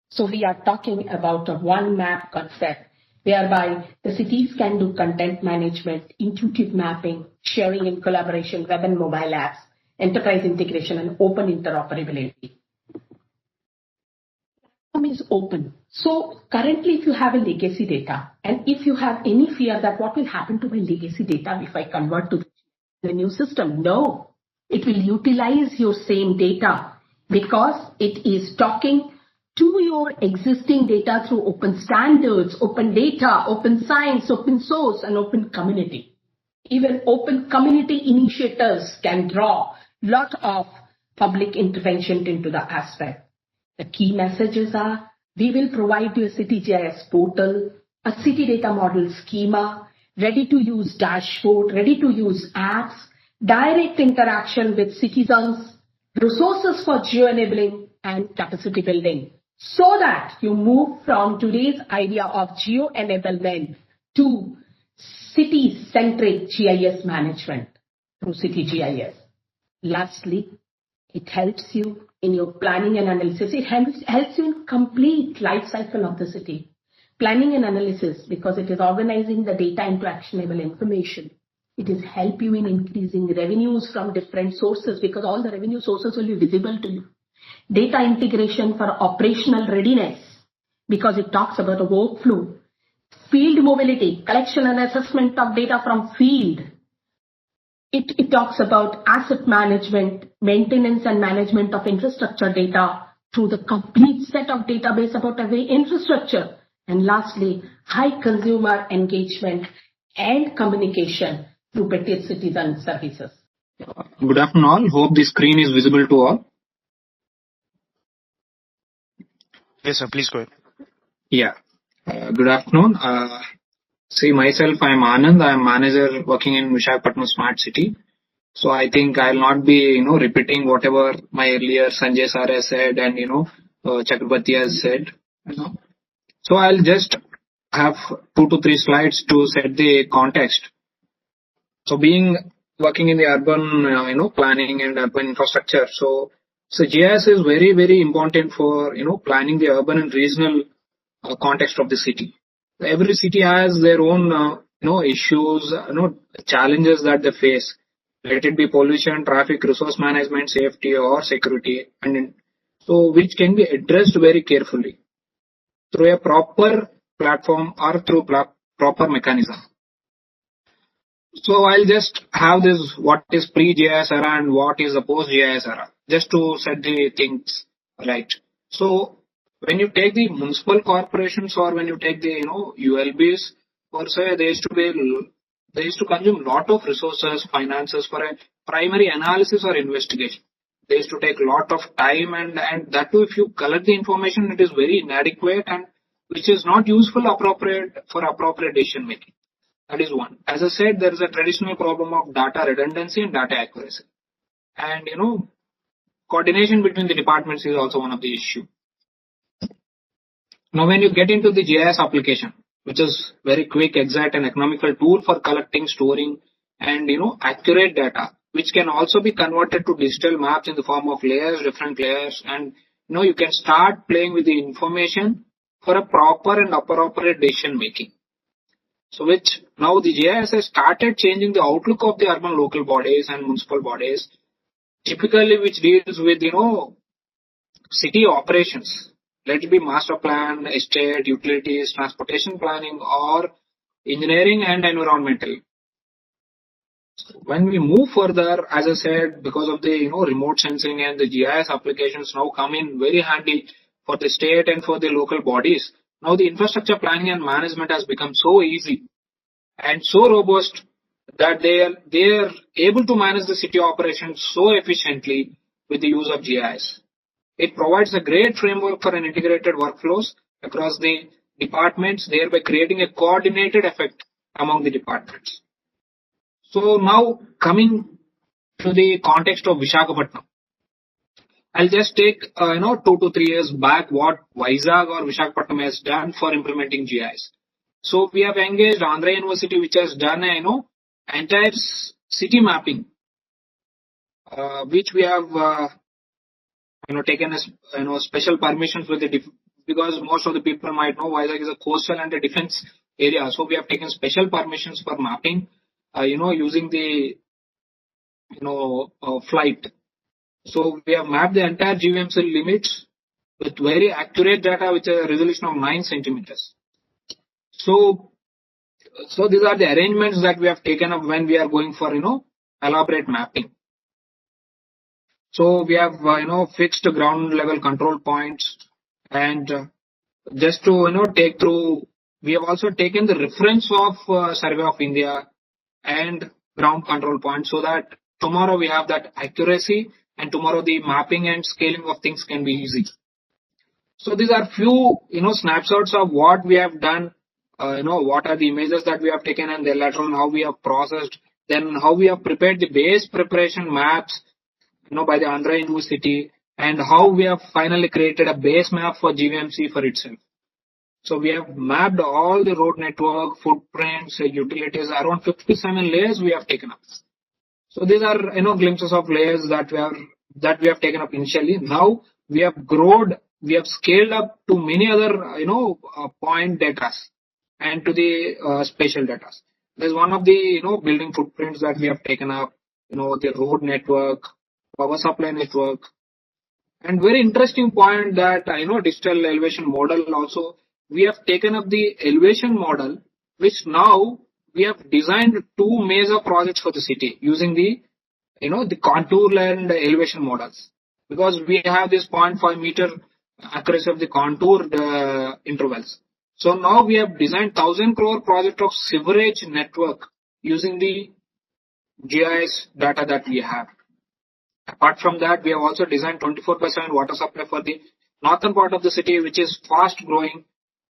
So we are talking about a one map concept whereby the cities can do content management, intuitive mapping, sharing and collaboration, web and mobile apps, enterprise integration, and open interoperability. Is open. So currently if you have a legacy data and if you have any fear that what will happen to my legacy data if I convert to the new system, no, it will utilize your same data because it is talking to your existing data through open standards, open data, open science, open source, and open community. Even open community initiators can draw lot of public intervention into the aspect. The key messages are, we will provide you a CityGIS portal, a city data model schema, ready-to-use dashboard, ready-to-use apps, direct interaction with citizens, resources for geo-enabling and capacity building, so that you move from today's idea of geo-enablement to city-centric GIS management through CityGIS. Lastly, it helps you in your planning and analysis. It helps you in complete life cycle of the city. Planning and analysis, because it is organizing the data into actionable information. It is help you in increasing revenues from different sources, because all the revenue sources will be visible to you. Data integration for operational readiness, because it talks about a workflow. Field mobility, collection and assessment of data from field. It talks about asset management, maintenance and management of infrastructure data through the complete set of database about every infrastructure. And lastly, high consumer engagement and communication through better citizen services. Good afternoon all. Hope the screen is visible to all. Yes, sir. Please go ahead. Yeah. Good afternoon. See, myself, I am Anand. I am manager working in Visakhapatnam Smart City. So I think I'll not be, repeating whatever my earlier Sanjay sir has said and, Chakrabarti has said. So I'll just have 2 to 3 slides to set the context. So working in the urban, planning and urban infrastructure. So GIS is very, very important for, planning the urban and regional context of the city. Every city has their own, issues, challenges that they face. Let it be pollution, traffic, resource management, safety or security. And so which can be addressed very carefully through a proper platform or through proper mechanism. So I'll just have this, what is pre-GIS era and what is the post-GIS era, just to set the things right. So when you take the municipal corporations or when you take the, ULBs, per se, they used to consume lot of resources, finances for a primary analysis or investigation. They used to take a lot of time and that too, if you collect the information, it is very inadequate and which is not useful for appropriate decision making. That is one. As I said, there is a traditional problem of data redundancy and data accuracy. And, coordination between the departments is also one of the issue. Now, when you get into the GIS application, which is very quick, exact and economical tool for collecting, storing and, accurate data, which can also be converted to digital maps in the form of layers, different layers. And, you can start playing with the information for a proper and appropriate decision making. So which now the GIS has started changing the outlook of the urban local bodies and municipal bodies, typically which deals with, city operations. Let it be master plan, estate, utilities, transportation planning or engineering and environmental. When we move further, as I said, because of the, remote sensing and the GIS applications now come in very handy for the state and for the local bodies. Now the infrastructure planning and management has become so easy and so robust that they are able to manage the city operations so efficiently with the use of GIS. It provides a great framework for an integrated workflows across the departments, thereby creating a coordinated effect among the departments. So now coming to the context of Visakhapatnam, I'll just take 2 to 3 years back what Vizag or Visakhapatnam has done for implementing GIS. So we have engaged Andhra University, which has done entire city mapping, which we have taken as special permissions with because most of the people might know Vizag is a coastal and a defense area. So we have taken special permissions for mapping, using the flight. So we have mapped the entire GVMC limits with very accurate data with a resolution of 9 centimeters. So these are the arrangements that we have taken up when we are going for, elaborate mapping. So we have, fixed ground level control points and just to, take through, we have also taken the reference of Survey of India and ground control points, so that tomorrow we have that accuracy, and tomorrow the mapping and scaling of things can be easy. So these are few, snapshots of what we have done, what are the images that we have taken, and then later on how we have processed, then how we have prepared the base preparation maps, by the Andhra University, and how we have finally created a base map for GVMC for itself. So we have mapped all the road network, footprints, utilities, around 57 layers we have taken up. So these are, glimpses of layers that we have taken up initially. Now we have grown, we have scaled up to many other, point data and to the spatial data. There's one of the, building footprints that we have taken up, the road network, power supply network. And very interesting point that, digital elevation model also, we have taken up the elevation model, which now we have designed two major projects for the city using the, the contour and elevation models. Because we have this 0.5 meter accuracy of the contour intervals. So now we have designed 1,000 crore project of sewerage network using the GIS data that we have. Apart from that, we have also designed 24/7 water supply for the northern part of the city, which is fast growing,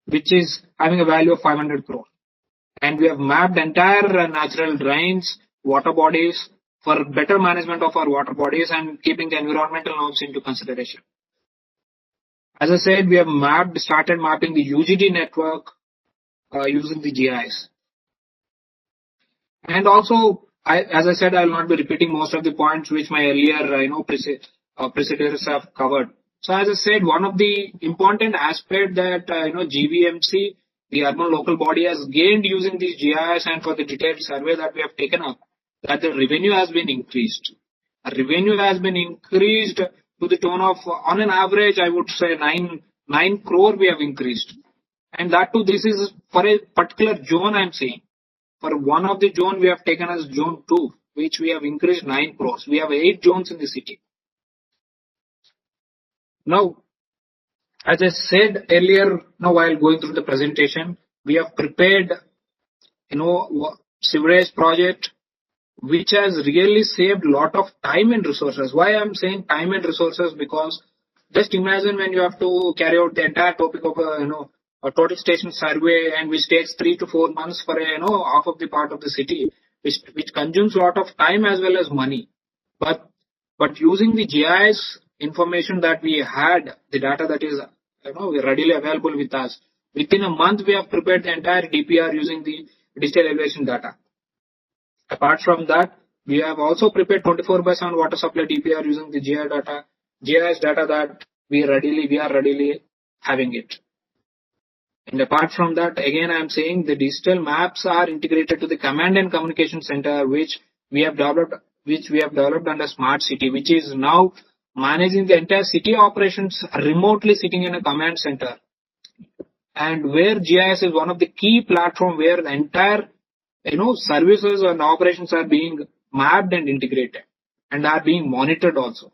which is having a value of 500 crore. And we have mapped entire natural drains, water bodies for better management of our water bodies and keeping the environmental norms into consideration. As I said, we have started mapping the UGD network using the GIS. And also, as I said, I will not be repeating most of the points which my earlier, preceders have covered. So as I said, one of the important aspects that, GVMC, the urban local body, has gained using these GIS and for the detailed survey that we have taken up, that the revenue has been increased. Revenue has been increased to the tune of, on an average, I would say 9 crore we have increased. And that too, this is for a particular zone I'm saying. For one of the zone we have taken as zone 2, which we have increased 9 crores. We have 8 zones in the city. Now, as I said earlier, now while going through the presentation, we have prepared, sewerage project, which has really saved a lot of time and resources. Why I'm saying time and resources? Because just imagine when you have to carry out the entire topic of a total station survey, and which takes 3 to 4 months for half of the part of the city, which consumes a lot of time as well as money. But using the GIS information that we had, the data that is readily available with us, within a month we have prepared the entire DPR using the digital elevation data. Apart from that, we have also prepared 24/7 water supply DPR using the GIS data that we are readily having it. And apart from that, again, I am saying the digital maps are integrated to the command and communication center, which we have developed under Smart City, which is now managing the entire city operations remotely sitting in a command center. And where GIS is one of the key platform where the entire, services and operations are being mapped and integrated and are being monitored also.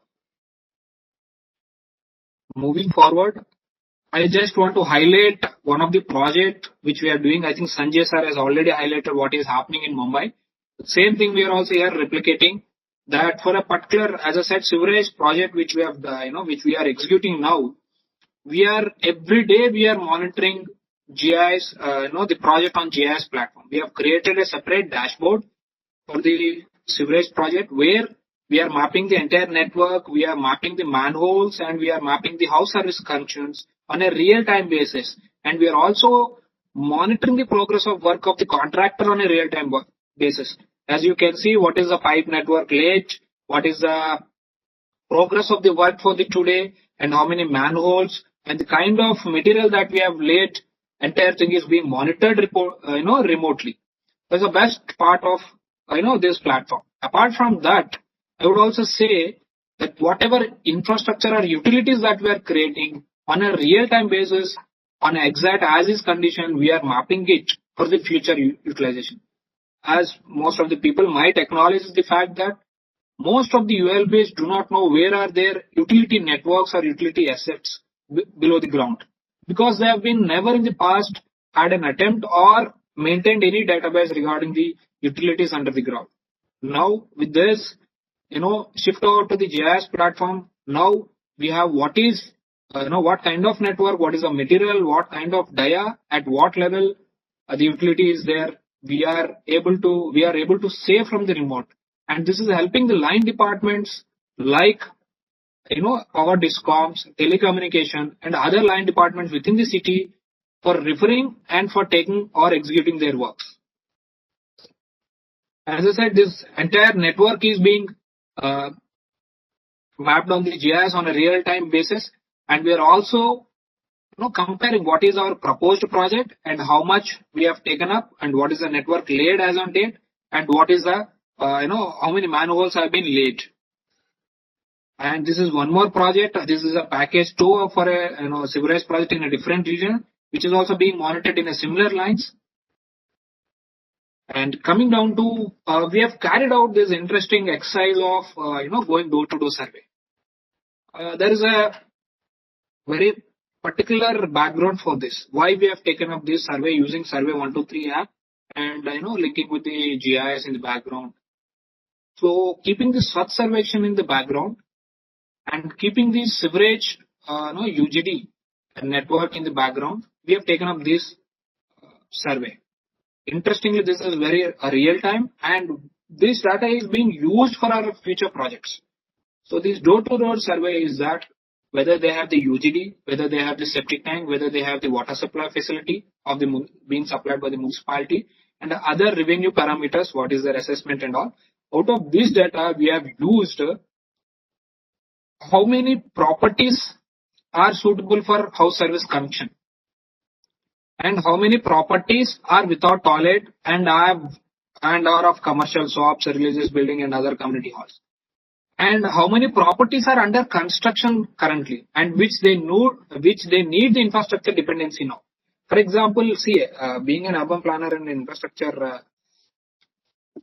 Moving forward, I just want to highlight one of the project which we are doing. I think Sanjay sir has already highlighted what is happening in Mumbai. The same thing we are also here replicating, that for a particular, as I said, sewerage project which we have, which we are executing now. Every day we are monitoring GIS, the project on GIS platform. We have created a separate dashboard for the sewerage project where we are mapping the entire network, we are mapping the manholes, and we are mapping the house service connections on a real-time basis. And we are also monitoring the progress of work of the contractor on a real-time basis. As you can see, what is the pipe network laid, what is the progress of the work for the today, and how many manholes, and the kind of material that we have laid, entire thing is being monitored remotely. That's the best part of this platform. Apart from that, I would also say that whatever infrastructure or utilities that we are creating on a real-time basis, on an exact as-is condition, we are mapping it for the future utilization. As most of the people might acknowledge the fact that most of the ULBs do not know where are their utility networks or utility assets below the ground, because they have been never in the past had an attempt or maintained any database regarding the utilities under the ground. Now with this, shift over to the GIS platform. Now we have what is, what kind of network, what is the material, what kind of dia, at what level the utility is there. We are able to save from the remote, and this is helping the line departments like power discoms, telecommunication, and other line departments within the city for referring and for taking or executing their works. As I said, this entire network is being mapped on the GIS on a real-time basis, and we are also comparing what is our proposed project and how much we have taken up, and what is the network laid as on date, and what is the how many manholes have been laid. And this is one more project. This is a package 2 for a sewerage project in a different region, which is also being monitored in a similar lines. And coming down to, we have carried out this interesting exercise of going door-to-door survey. There is a very particular background for this. Why we have taken up this survey using Survey 123 app and linking with the GIS in the background. So keeping the Swachh Survekshan in the background and keeping the sewerage UGD network in the background, we have taken up this survey. Interestingly, this is very real time, and this data is being used for our future projects. So this door-to-door survey is that whether they have the UGD, whether they have the septic tank, whether they have the water supply facility of the being supplied by the municipality, and the other revenue parameters, what is their assessment and all. Out of this data, we have used how many properties are suitable for house service connection, and how many properties are without toilet and are of commercial shops, religious building, and other community halls, and how many properties are under construction currently and which they need the infrastructure dependency now. For example, see, being an urban planner and infrastructure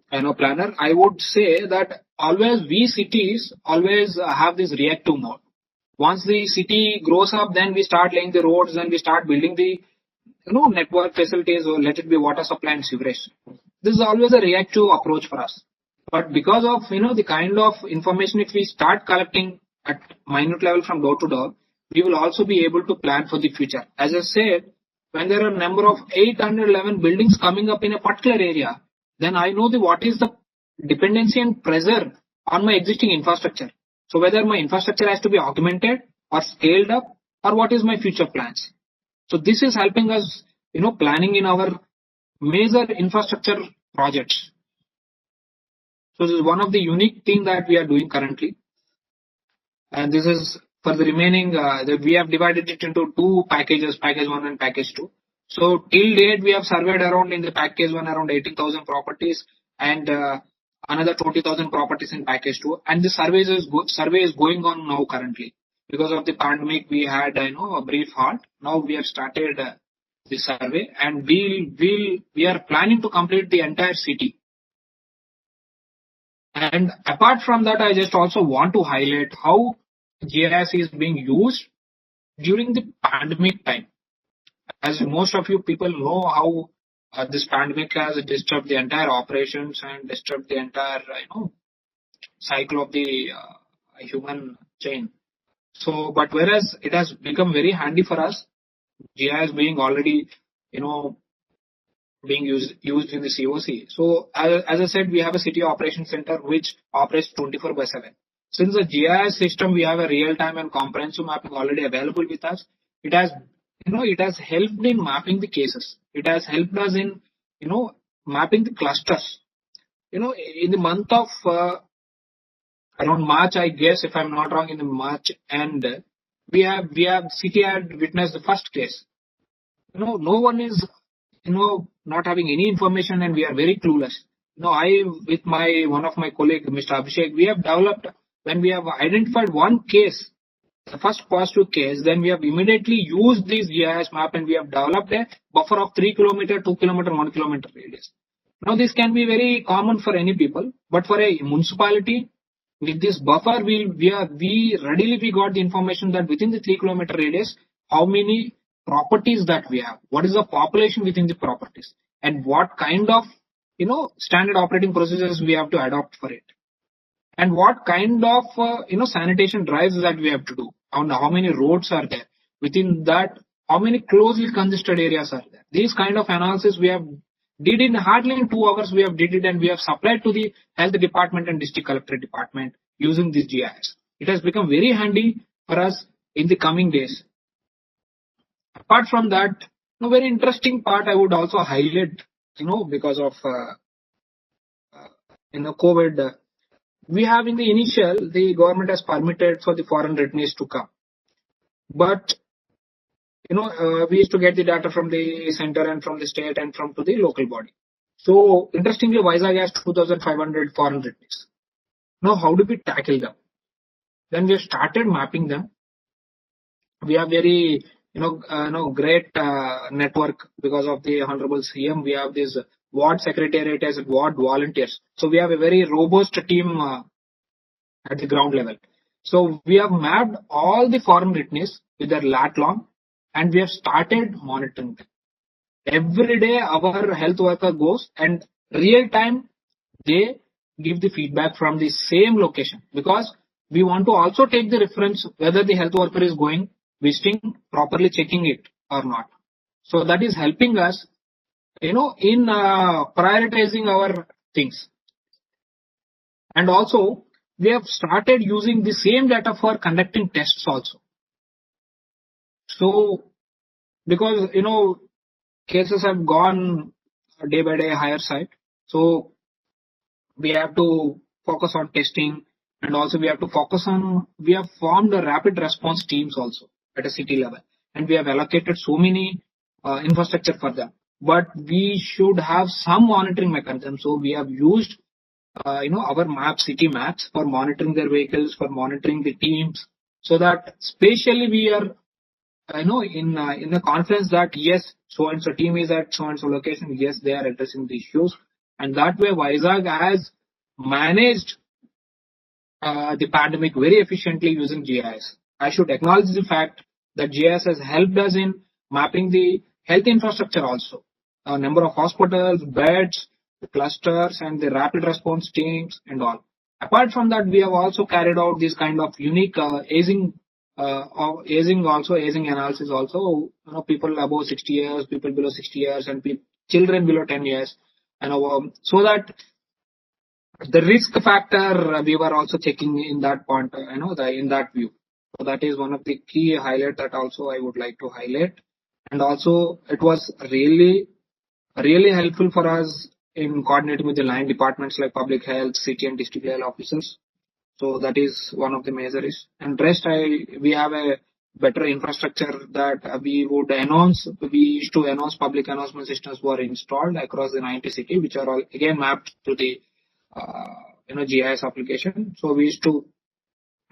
planner, I would say that always we cities always have this reactive mode. Once the city grows up, then we start laying the roads, then we start building the network facilities, or let it be water supply and sewerage. This is always a reactive approach for us. But because of the kind of information if we start collecting at minute level from door to door, we will also be able to plan for the future. As I said, when there are a number of 811 buildings coming up in a particular area, then I know what is the dependency and pressure on my existing infrastructure. So whether my infrastructure has to be augmented or scaled up, or what is my future plans. So this is helping us, planning in our major infrastructure projects. So this is one of the unique thing that we are doing currently. And this is for the remaining, we have divided it into 2 packages, package 1 and package 2. So till date, we have surveyed around in the package 1 around 18,000 properties and another 20,000 properties in package 2. And the survey is going on now currently. Because of the pandemic, we had a brief halt. Now we have started the survey, and we are planning to complete the entire city. And apart from that, I just also want to highlight how GIS is being used during the pandemic time. As most of you people know how this pandemic has disturbed the entire operations and disturbed the entire cycle of the human chain. So, but whereas it has become very handy for us, GIS being already being used in the COC. So as I said, we have a city operations center which operates 24/7. Since the GIS system, we have a real-time and comprehensive mapping already available with us. It has helped in mapping the cases. It has helped us in mapping the clusters. In the month of around March, I guess, if I'm not wrong, in the March end, city had witnessed the first case. No one is not having any information, and we are very clueless. I with one of my colleague, Mr. Abhishek, we have developed, when we have identified one case, the first positive case, then we have immediately used this GIS map and we have developed a buffer of 3 km, 2 km, 1 km radius. Now this can be very common for any people, but for a municipality, with this buffer, we readily got the information that within the 3 km radius, how many properties that we have, what is the population within the properties, and what kind of standard operating procedures we have to adopt for it. And what kind of sanitation drives that we have to do, and how many roads are there within that, how many closely congested areas are there. These kind of analysis we have did in hardly in 2 hours. We have did it and we have supplied to the health department and district collector department using this GIS. It has become very handy for us in the coming days. Apart from that, very interesting part I would also highlight, because of COVID. We have in the initial, the government has permitted for the foreign returnees to come. But, we used to get the data from the center and from the state and from to the local body. So, interestingly, Vizag has 2,500 foreign returnees. Now, how do we tackle them? Then we have started mapping them. We have very, great network because of the Honorable CM. We have this ward secretariat as ward volunteers. So we have a very robust team at the ground level. So we have mapped all the foreign returnees with their lat long and we have started monitoring them. Every day our health worker goes and real time they give the feedback from the same location, because we want to also take the reference whether the health worker is going, visiting, properly checking it or not. So that is helping us in prioritizing our things. And also, we have started using the same data for conducting tests also. So, because, cases have gone day by day higher side. So, we have to focus on testing, and also we have formed a rapid response teams also at a city level. And we have allocated so many infrastructure for them. But we should have some monitoring mechanism. So we have used, our maps, city maps, for monitoring their vehicles, for monitoring the teams, so that spatially we are, in the confidence that yes, so and so team is at so and so location. Yes, they are addressing the issues, and that way Vizag has managed the pandemic very efficiently using GIS. I should acknowledge the fact that GIS has helped us in mapping the health infrastructure also. A number of hospitals, beds, the clusters, and the rapid response teams and all. Apart from that, we have also carried out this kind of unique aging analysis also. People above 60 years, people below 60 years, and children below 10 years. And so that the risk factor we were also checking in that point, in that view. So that is one of the key highlights that also I would like to highlight. And also, it was really helpful for us in coordinating with the line departments like public health, city and district level officers. So that is one of the measures. And rest, we have a better infrastructure that we would announce. We used to announce public announcement systems were installed across the 90 cities, which are all again mapped to the GIS application. So we used to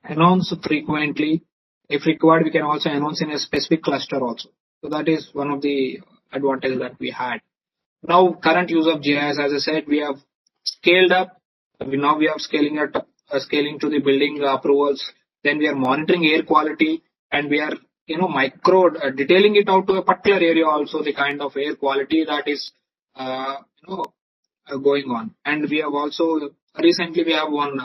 announce frequently. If required, we can also announce in a specific cluster also. So that is one of the advantages that we had. Now, current use of GIS, as I said, we have scaled up. Now we are scaling to the building approvals. Then we are monitoring air quality, and we are, detailing it out to a particular area also, the kind of air quality that is, going on. And we have also, recently we have one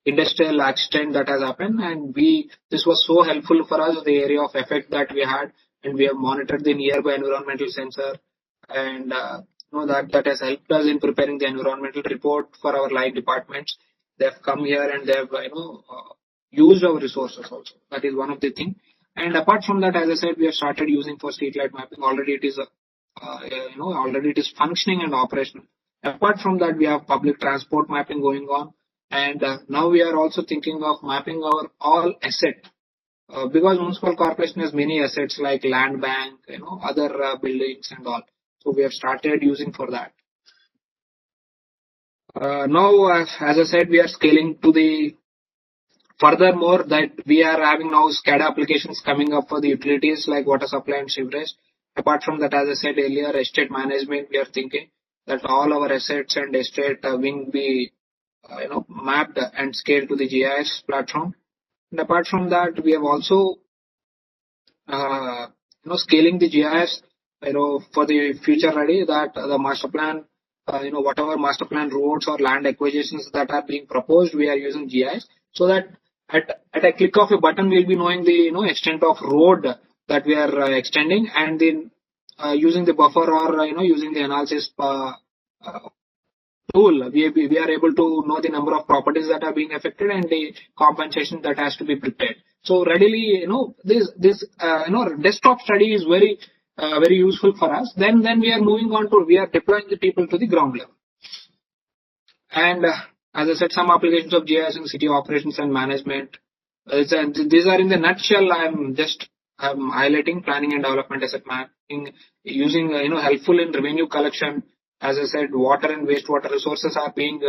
industrial accident that has happened, and this was so helpful for us, the area of effect that we had, and we have monitored the nearby environmental sensor, and that has helped us in preparing the environmental report for our line departments. They have come here and they have used our resources also. That is one of the things. And apart from that, as I said, we have started using for street light mapping. Already it is already it is functioning and operational. Apart from that, we have public transport mapping going on. And now we are also thinking of mapping our all asset, because municipal corporation has many assets like land bank, other buildings and all. So we have started using for that. Now, as I said, we are scaling to the furthermore that we are having now SCADA applications coming up for the utilities like water supply and sewerage. Apart from that, as I said earlier, estate management, we are thinking that all our assets and estate will be mapped and scaled to the GIS platform. And apart from that, we have also scaling the GIS for the future ready, that the master plan whatever master plan roads or land acquisitions that are being proposed, we are using GIS, so that at a click of a button, we'll be knowing the extent of road that we are extending, and then using the buffer or using the analysis tool, we are able to know the number of properties that are being affected and the compensation that has to be prepared. So readily, this desktop study is very very useful for us. Then we are moving on to, we are deploying the people to the ground level. And as I said, some applications of GIS in city operations and management. These are in the nutshell. I'm highlighting planning and development asset mapping, using helpful in revenue collection. As I said, water and wastewater resources are being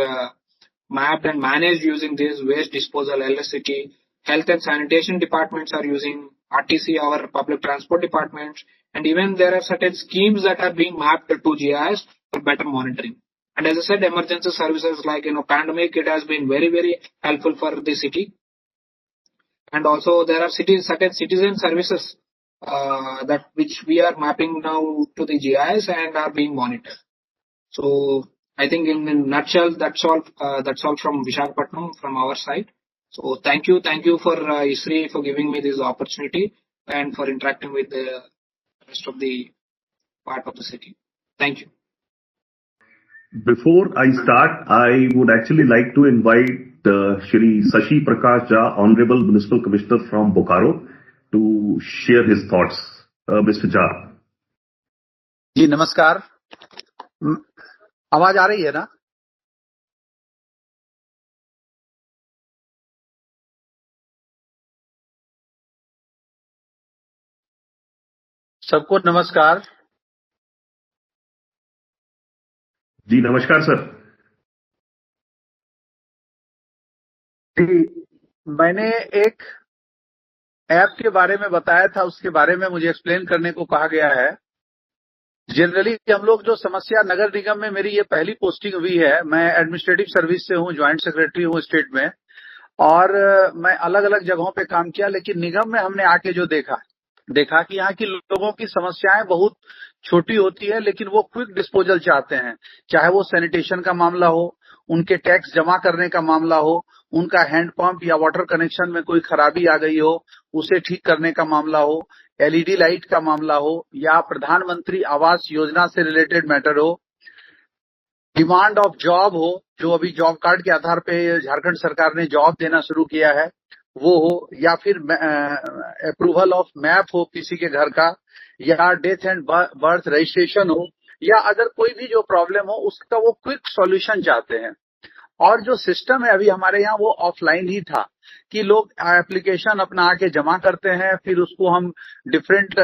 mapped and managed using this, waste disposal, LSCT. Health and sanitation departments are using RTC, our public transport departments, and even there are certain schemes that are being mapped to GIS for better monitoring. And as I said, emergency services like pandemic, it has been very, very helpful for the city. And also there are certain citizen services that which we are mapping now to the GIS and are being monitored. So I think in a nutshell, that's all from Visakhapatnam from our side. So thank you for ISRI for giving me this opportunity and for interacting with the rest of the part of the city. Thank you. Before I start, I would actually like to invite Shri Shashi Prakash Jha, Honorable Municipal Commissioner from Bokaro, to share his thoughts. Mr. Jha. जी नमस्कार, आवाज आ रही है ना? सबको नमस्कार। जी नमस्कार sir. मैंने एक ऐप के बारे में बताया था, उसके बारे में मुझे एक्सप्लेन करने को कहा गया है। जनरली हम लोग जो समस्या, नगर निगम में मेरी ये पहली पोस्टिंग हुई है। मैं एडमिनिस्ट्रेटिव सर्विस से हूँ, ज्वाइंट सेक्रेटरी हूँ स्टेट में, और मैं अलग अलग जगहों पे काम किया। लेकिन निगम में हमने आके जो देखा कि यहाँ की लोगों की समस्याएं बहुत छोटी होती है, लेकिन वो क्विक डिस्पोजल चाहते हैं। चाहे वो सैनिटेशन का मामला हो, उनके टैक्स जमा करने का मामला हो, उनका हैंडपंप या वाटर कनेक्शन में कोई खराबी आ गई हो, उसे ठीक करने का मामला हो, एलईडी लाइट का मामला हो, या प्रधानमंत्री आवास योजना से रिलेटेड मैटर हो, डिमांड ऑफ जॉब हो, जो अभी जॉब कार्ड के आधार पे झारखंड सरकार ने जॉब देना शुरू किया है, वो हो, या फिर अप्रूवल ऑफ मैप हो किसी के घर का, या डेथ एंड बर्थ रजिस्ट्रेशन हो, या अदर कोई भी जो प्रॉब्लम हो, उसका वो क्विक सॉल्यूशन चाहते हैं। और जो सिस्टम है अभी हमारे यहाँ, वो ऑफलाइन ही था कि लोग एप्लीकेशन अपना आके जमा करते हैं, फिर उसको हम डिफरेंट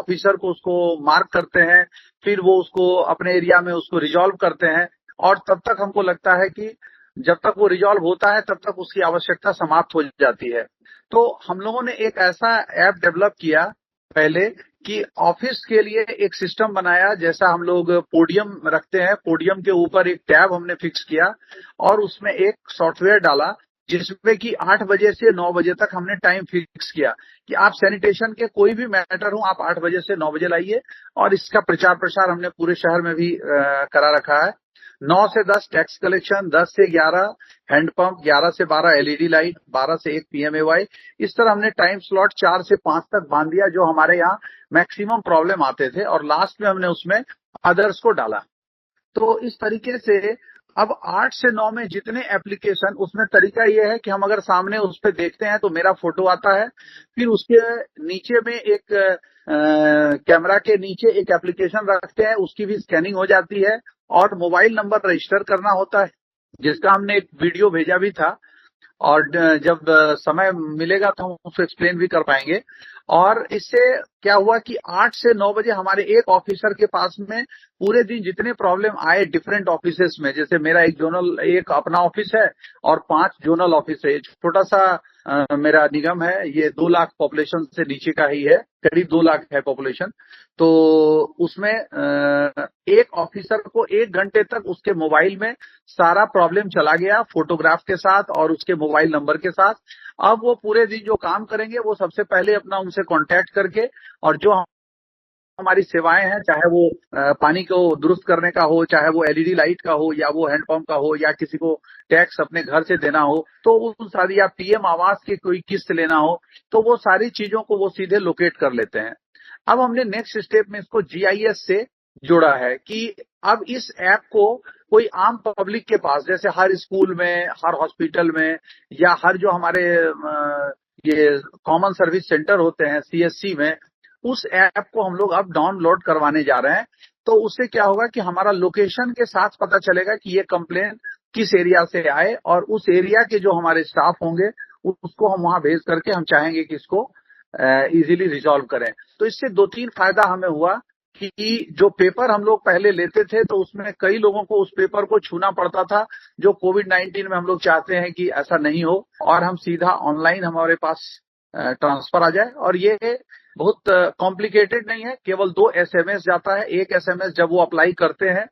ऑफिसर को उसको मार्क करते हैं, फिर वो उसको अपने एरिया में उसको रिजॉल्व करते हैं, और तब तक हमको लगता है कि जब तक वो रिजॉल्व होता है तब तक उसकी आवश्यकता समाप्त हो जाती है। तो हम लोगों ने एक ऐसा ऐप डेवलप किया पहले कि ऑफिस के लिए एक सिस्टम बनाया, जैसा हम लोग पोडियम रखते हैं, पोडियम के ऊपर एक टैब हमने फिक्स किया और उसमें एक सॉफ्टवेयर डाला, जिसमें कि 8 बजे से 9 बजे तक हमने टाइम फिक्स किया कि आप सैनिटेशन के कोई भी मैटर हो, आप 8 बजे से 9 बजे लाइए। और इसका प्रचार प्रसार हमने पूरे शहर में भी करा रखा है। 9 से 10 टैक्स कलेक्शन, 10 से 11 हैंडपंप, 11 से 12 एलईडी लाइट, 12 से 1 पीएमएवाई। इस तरह हमने टाइम स्लॉट 4 से 5 तक बांध दिया, जो हमारे यहाँ मैक्सिमम प्रॉब्लम आते थे, और लास्ट में हमने उसमें अदर्स को डाला। तो इस तरीके से अब 8 से 9 में जितने एप्लीकेशन, उसमें तरीका यह है कि हम अगर सामने उस पर देखते हैं तो मेरा फोटो आता है, फिर उसके नीचे में एक कैमरा के नीचे एक एप्लीकेशन रखते हैं, उसकी भी स्कैनिंग हो जाती है, और मोबाइल नंबर रजिस्टर करना होता है, जिसका हमने एक वीडियो भेजा भी था, और जब समय मिलेगा तो हम उसको एक्सप्लेन भी कर पाएंगे। और इससे क्या हुआ कि 8 से 9 बजे हमारे एक ऑफिसर के पास में पूरे दिन जितने प्रॉब्लम आए डिफरेंट ऑफिसेस में, जैसे मेरा एक अपना ऑफिस है और 5 जोनल ऑफिस है। छोटा सा मेरा निगम है, ये 2 लाख पॉपुलेशन से नीचे का ही है, करीब 2 लाख है पॉपुलेशन। तो उसमें एक ऑफिसर को 1 घंटे तक उसके मोबाइल में सारा प्रॉब्लम चला गया, फोटोग्राफ के साथ और उसके मोबाइल नंबर के साथ। अब वो पूरे दिन जो काम करेंगे, वो सबसे पहले अपना उनसे कांटेक्ट करके, और जो हमारी सेवाएं हैं, चाहे वो पानी को दुरुस्त करने का हो, चाहे वो एलईडी लाइट का हो, या वो हैंडपंप का हो, या किसी को टैक्स अपने घर से देना हो, तो उन सारी, या पीएम आवास की कोई किस्त लेना हो, तो वो सारी चीजों को वो सीधे लोकेट कर लेते हैं। अब हमने नेक्स्ट स्टेप में इसको जीआईएस से जोड़ा है कि अब इस ऐप को कोई आम पब्लिक के पास, जैसे हर स्कूल में, हर हॉस्पिटल में, या हर जो हमारे ये कॉमन सर्विस सेंटर होते हैं सीएससी में, उस ऐप को हम लोग अब डाउनलोड करवाने जा रहे हैं। तो उससे क्या होगा कि हमारा लोकेशन के साथ पता चलेगा कि ये कंप्लेन किस एरिया से आए, और उस एरिया के जो हमारे स्टाफ होंगे उसको हम वहां भेज करके हम चाहेंगे कि इसको इजीली रिजॉल्व करें। तो इससे 2-3 फायदा हमें हुआ कि जो पेपर हम लोग पहले लेते थे तो उसमें कई लोगों को उस पेपर को छूना पड़ता था, जो कोविड-19 में हम लोग चाहते हैं कि ऐसा नहीं हो, और हम सीधा ऑनलाइन हमारे पास ट्रांसफर आ जाए। और ये बहुत कॉम्प्लिकेटेड नहीं है, केवल 2 एसएमएस जाता है। एक एसएमएस जब वो अप्लाई करते हैं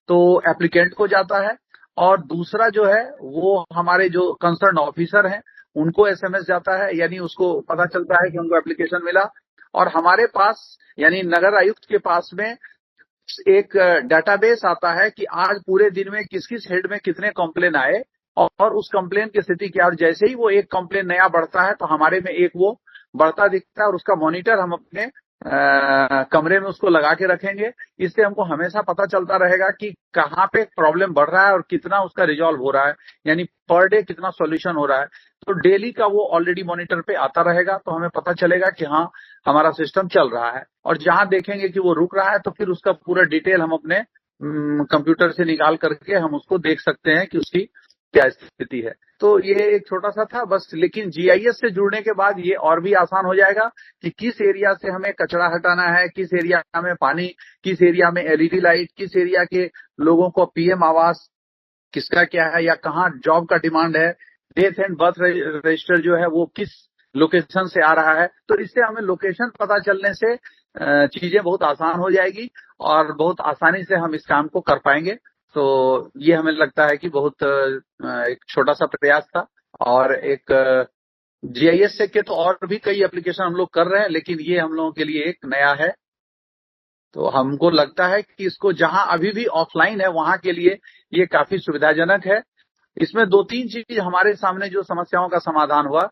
तो एप्लीकेंट को जाता है, और दूसरा जो है वो हमारे जो कंसर्न ऑफिसर हैं उनको एसएमएस जाता है, यानी उसको पता चलता है कि उनको एप्लीकेशन मिला। और हमारे पास, यानी नगर आयुक्त के पास में एक डेटाबेस आता है कि आज पूरे दिन में किस किस हेड में कितने कंप्लेन आए और उस कंप्लेन की स्थिति क्या। और जैसे ही वो एक कंप्लेन नया बढ़ता है तो हमारे में एक वो बढ़ता दिखता है, और उसका मॉनिटर हम अपने कमरे में उसको लगा के रखेंगे। इससे हमको हमेशा पता चलता रहेगा कि कहाँ पे प्रॉब्लम बढ़ रहा है और कितना उसका रिजॉल्व हो रहा है, यानी पर डे कितना सॉल्यूशन हो रहा है। तो डेली का वो ऑलरेडी मॉनिटर पे आता रहेगा, तो हमें पता चलेगा कि हाँ हमारा सिस्टम चल रहा है। और जहां देखेंगे कि वो रुक रहा है तो फिर उसका पूरा डिटेल हम अपने कंप्यूटर से निकाल करके हम उसको देख सकते हैं कि उसकी क्या स्थिति है। तो ये एक छोटा सा था बस, लेकिन जीआईएस से जुड़ने के बाद ये और भी आसान हो जाएगा कि किस एरिया से हमें कचरा हटाना है, किस एरिया में पानी, किस एरिया में एलईडी लाइट, किस एरिया के लोगों को पीएम आवास किसका क्या है, या कहाँ जॉब का डिमांड है, डेथ एंड बर्थ रजिस्टर जो है वो किस लोकेशन से आ रहा है। तो इससे हमें लोकेशन पता चलने से चीजें बहुत आसान हो जाएगी और बहुत आसानी से हम इस काम को कर पाएंगे। तो ये हमें लगता है कि बहुत एक छोटा सा प्रयास था। और एक जीआईएस से के तो और भी कई एप्लीकेशन हम लोग कर रहे हैं, लेकिन ये हम लोगों के लिए एक नया है। तो हमको लगता है कि इसको जहां अभी भी ऑफलाइन है वहां के लिए ये काफी सुविधाजनक है। इसमें 2-3 चीज हमारे सामने जो समस्याओं का समाधान हुआ।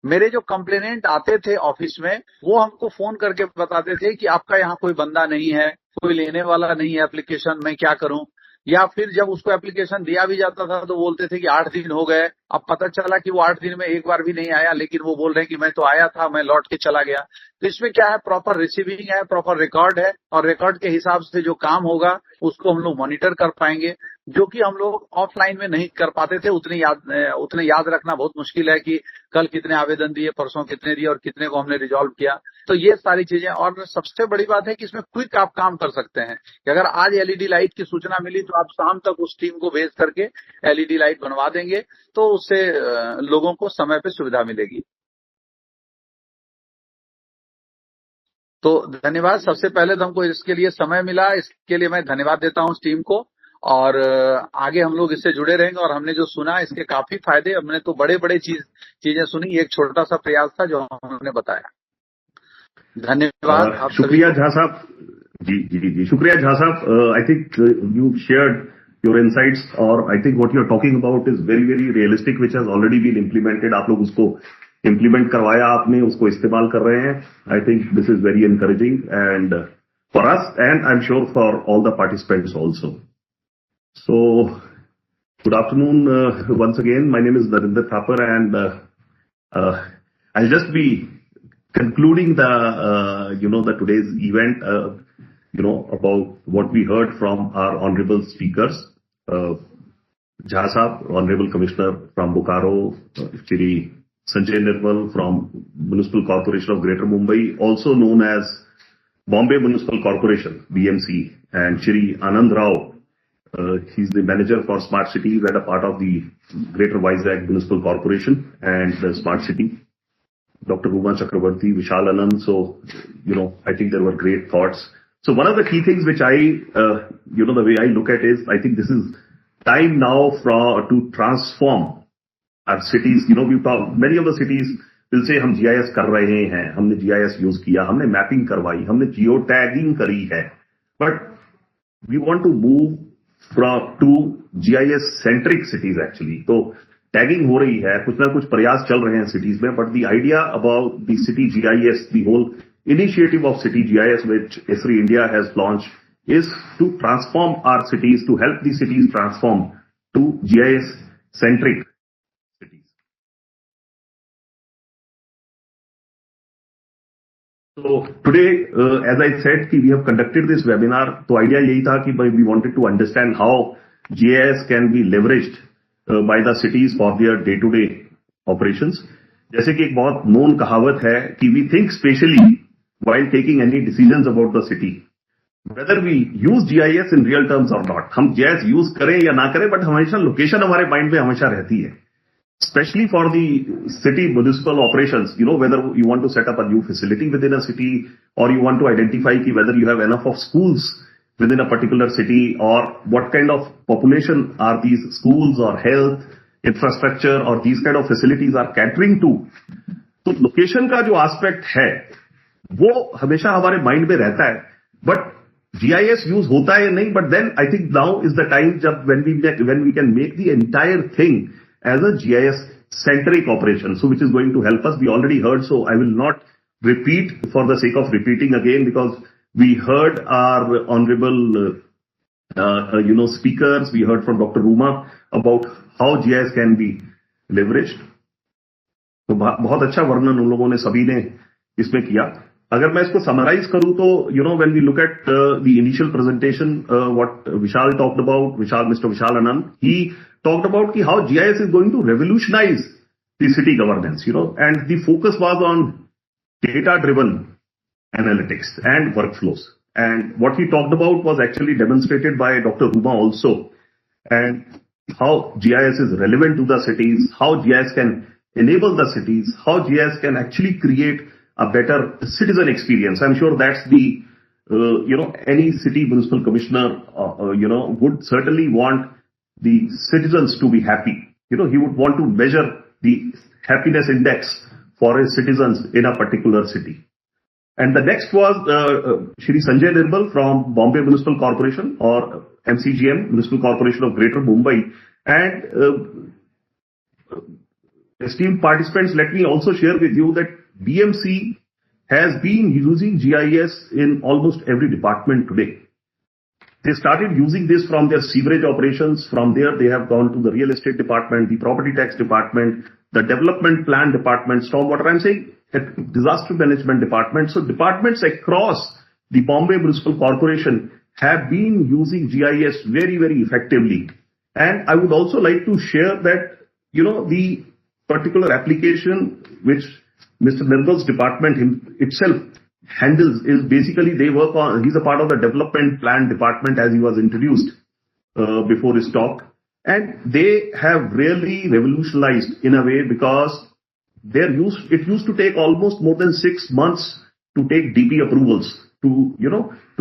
मेरे जो कंप्लेनेंट आते थे ऑफिस में, वो हमको फोन करके बताते थे कि आपका यहाँ कोई बंदा नहीं है, कोई लेने वाला नहीं है एप्लीकेशन, मैं क्या करूं। या फिर जब उसको एप्लीकेशन दिया भी जाता था तो बोलते थे कि 8 दिन हो गए। अब पता चला कि वो 8 दिन में एक बार भी नहीं आया, लेकिन वो बोल रहे हैं कि मैं तो आया था, मैं लौट के चला गया। तो इसमें क्या है, प्रॉपर रिसीविंग है, प्रॉपर रिकॉर्ड है, और रिकॉर्ड के हिसाब से जो काम होगा उसको हम लोग मॉनिटर कर पाएंगे, जो कि हम लोग ऑफलाइन में नहीं कर पाते थे। उतने याद रखना बहुत मुश्किल है कि कल कितने आवेदन दिए, परसों कितने दिए और कितने को हमने रिजॉल्व किया। तो ये सारी चीजें, और सबसे बड़ी बात है कि इसमें क्विक आप काम कर सकते हैं कि अगर आज एलईडी लाइट की सूचना मिली तो आप शाम तक उस टीम को भेज करके एलईडी लाइट बनवा देंगे, तो उससे लोगों को समय पे सुविधा मिलेगी। तो धन्यवाद। सबसे पहले तो हमको इसके लिए समय मिला, इसके लिए मैं धन्यवाद देता हूँ उस टीम को। और आगे हम लोग इससे जुड़े रहेंगे। और हमने जो सुना इसके काफी फायदे, हमने तो बड़े बड़े चीजें सुनी, एक छोटा सा प्रयास था जो हमने बताया। धन्यवाद आप शुक्रिया झा साहब। जी शुक्रिया झा साहब। I think you shared your insights, और I think what you are talking about is very very realistic, which has already been implemented. आप लोग उसको इम्प्लीमेंट करवाया, आपने उसको इस्तेमाल कर रहे हैं। I think this is very encouraging and for us, and I am sure for all the participants also. So, good afternoon once again. My name is Narinder Thapar, and I'll just be concluding the the today's event about what we heard from our honorable speakers. Jha Sahab, Honorable Commissioner from Bokaro, Shri Sanjay Nirmal from Municipal Corporation of Greater Mumbai, also known as Bombay Municipal Corporation (BMC), and Shri Anand Rao. He's the manager for Smart Cities and a part of the Greater Vizag Municipal Corporation and the Smart City. Dr. Uma Chakravarti, Vishal Anand. So, I think there were great thoughts. So one of the key things which I, the way I look at is, I think this is time now to transform our cities. We've talked, many of the cities will say हम GIS कर रहे हैं, हमने GIS use किया, हमने mapping करवाई, हमने geo tagging करी है, but we want to move to GIS centric cities actually. तो टैगिंग हो रही है, कुछ ना कुछ प्रयास चल रहे हैं सिटीज में, but the idea about the city GIS, the whole initiative of city GIS which ESRI India has launched is to transform our cities, to help the cities transform to GIS centric cities. So today, as I said, we have conducted this webinar. तो idea यही था कि we wanted to understand how GIS can be leveraged by the cities for their day-to-day operations. जैसे कि एक बहुत known कहावत है कि we think spatially while taking any decisions about the city. Whether we use GIS in real terms or not, हम GIS use करें या ना करें, बट हमेशा लोकेशन हमारे माइंड में हमेशा रहती है. Especially for the city municipal operations, whether you want to set up a new facility within a city or you want to identify whether you have enough of schools within a particular city or what kind of population are these schools or health, infrastructure or these kind of facilities are catering to. तो location का जो aspect है वो हमेशा हमारे mind में रहता है, बट GIS यूज होता है या नहीं, but then I think now is the time जब when we can make the entire thing as a GIS centric operation, so which is going to help us. We already heard, so I will not repeat for the sake of repeating again, because we heard our honorable speakers, we heard from Dr. Ruma about how GIS can be leveraged. तो बहुत अच्छा वर्णन उन लोगों ने सभी ने इसमें किया. अगर मैं इसको समराइज करूं तो when we look at the initial presentation, what Vishal talked about, Mr. Vishal Anand, he talked about how GIS is going to revolutionize the city governance, and the focus was on data-driven analytics and workflows. And what he talked about was actually demonstrated by Dr. Ruma also, and how GIS is relevant to the cities, how GIS can enable the cities, how GIS can actually create a better citizen experience. I'm sure that's the, any city municipal commissioner, would certainly want the citizens to be happy. He would want to measure the happiness index for his citizens in a particular city. And the next was Shri Sanjay Nirbal from Bombay Municipal Corporation, or MCGM, Municipal Corporation of Greater Mumbai. And esteemed participants, let me also share with you that BMC has been using GIS in almost every department today. They started using this from their sewerage operations. From there, they have gone to the real estate department, the property tax department, the development plan department, stormwater, I'm saying disaster management department. So departments across the Bombay Municipal Corporation have been using GIS very, very effectively. And I would also like to share that, the particular application which Mr. Nirmal's department itself handles is basically they work on, he's a part of the development plan department as he was introduced before his talk. And they have really revolutionized in a way, because it used to take almost more than 6 months to take DP approvals, to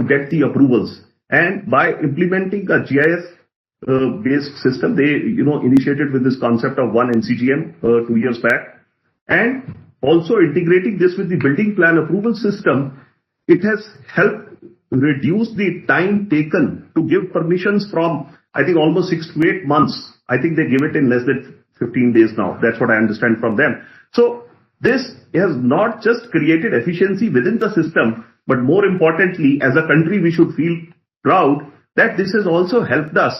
get the approvals. And by implementing a GIS based system, they, initiated with this concept of one MCGM 2 years back. And also integrating this with the building plan approval system, it has helped reduce the time taken to give permissions from, I think, almost 6 to 8 months. I think they give it in less than 15 days now. That's what I understand from them. So this has not just created efficiency within the system, but more importantly, as a country, we should feel proud that this has also helped us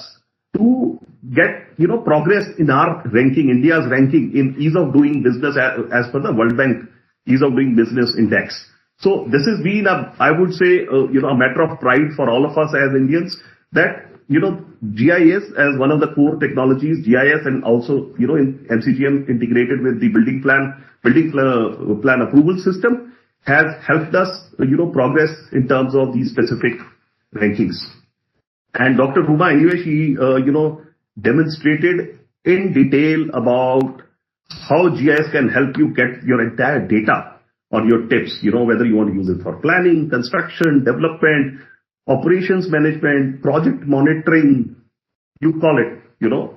to get, progress in our ranking, India's ranking in ease of doing business as per the World Bank Ease of Doing Business Index. So this has been I would say, a matter of pride for all of us as Indians, that, GIS as one of the core technologies, GIS and also, in MCGM integrated with the building plan approval system has helped us, progress in terms of these specific rankings. And Dr. Ruma, anyway, she, demonstrated in detail about how GIS can help you get your entire data on your tips, whether you want to use it for planning, construction, development, operations management, project monitoring, you call it,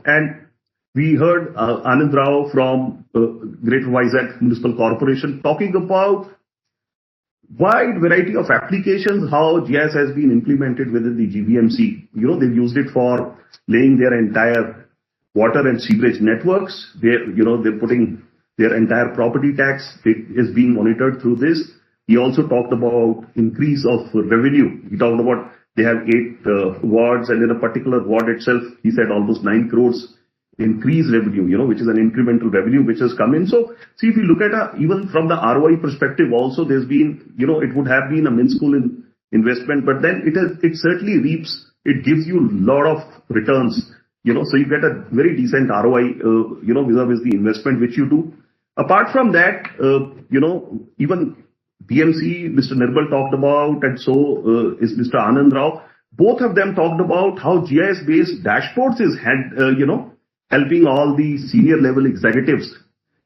and we heard Anand Rao from Greater Vizag Municipal Corporation talking about wide variety of applications, how GIS has been implemented within the GVMC. They've used it for laying their entire water and sewerage networks. They're putting their entire property tax. It is being monitored through this. He also talked about increase of revenue. He talked about they have 8 wards, and in a particular ward itself, he said almost 9 crores increased revenue, which is an incremental revenue which has come in. So, see, if you look at even from the ROI perspective also, there's been, it would have been a minuscule investment, but then it certainly reaps, it gives you a lot of returns, so you get a very decent ROI, vis-a-vis the investment which you do. Apart from that, even BMC, Mr. Nirbal talked about, and so is Mr. Anand Rao. Both of them talked about how GIS-based dashboards is helping all the senior level executives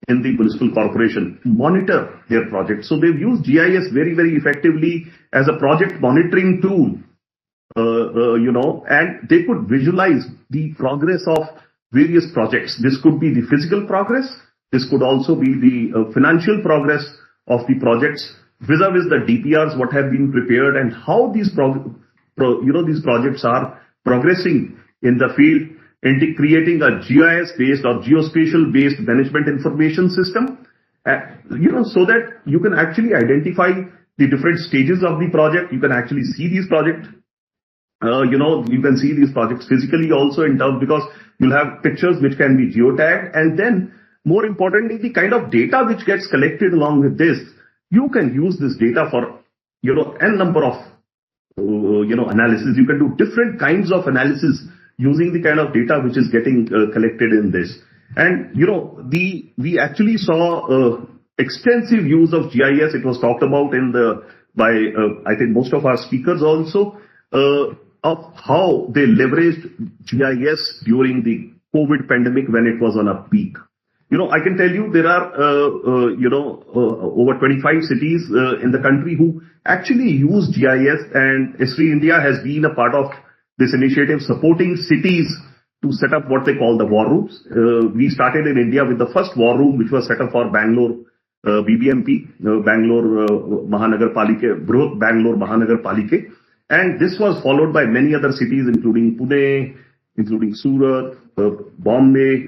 in the municipal corporation monitor their projects. So they've used GIS very, very effectively as a project monitoring tool, and they could visualize the progress of various projects. This could be the physical progress. This could also be the financial progress of the projects vis-a-vis the DPRs, what have been prepared, and how these projects are progressing in the field, into creating a GIS-based or geospatial-based management information system, so that you can actually identify the different stages of the project. You can actually see these projects. You can see these projects physically also in terms, because you'll have pictures which can be geotagged, and then more importantly, the kind of data which gets collected along with this, you can use this data for, n number of, analysis. You can do different kinds of analysis using the kind of data which is getting collected in this. And, we actually saw extensive use of GIS. It was talked about by I think most of our speakers also, of how they leveraged GIS during the COVID pandemic when it was on a peak. I can tell you there are, over 25 cities in the country who actually use GIS, and Esri India has been a part of this initiative supporting cities to set up what they call the war rooms. We started in India with the first war room, which was set up for Bangalore BBMP, Bangalore Mahanagar Palike. And this was followed by many other cities, including Pune, including Surat, Bombay,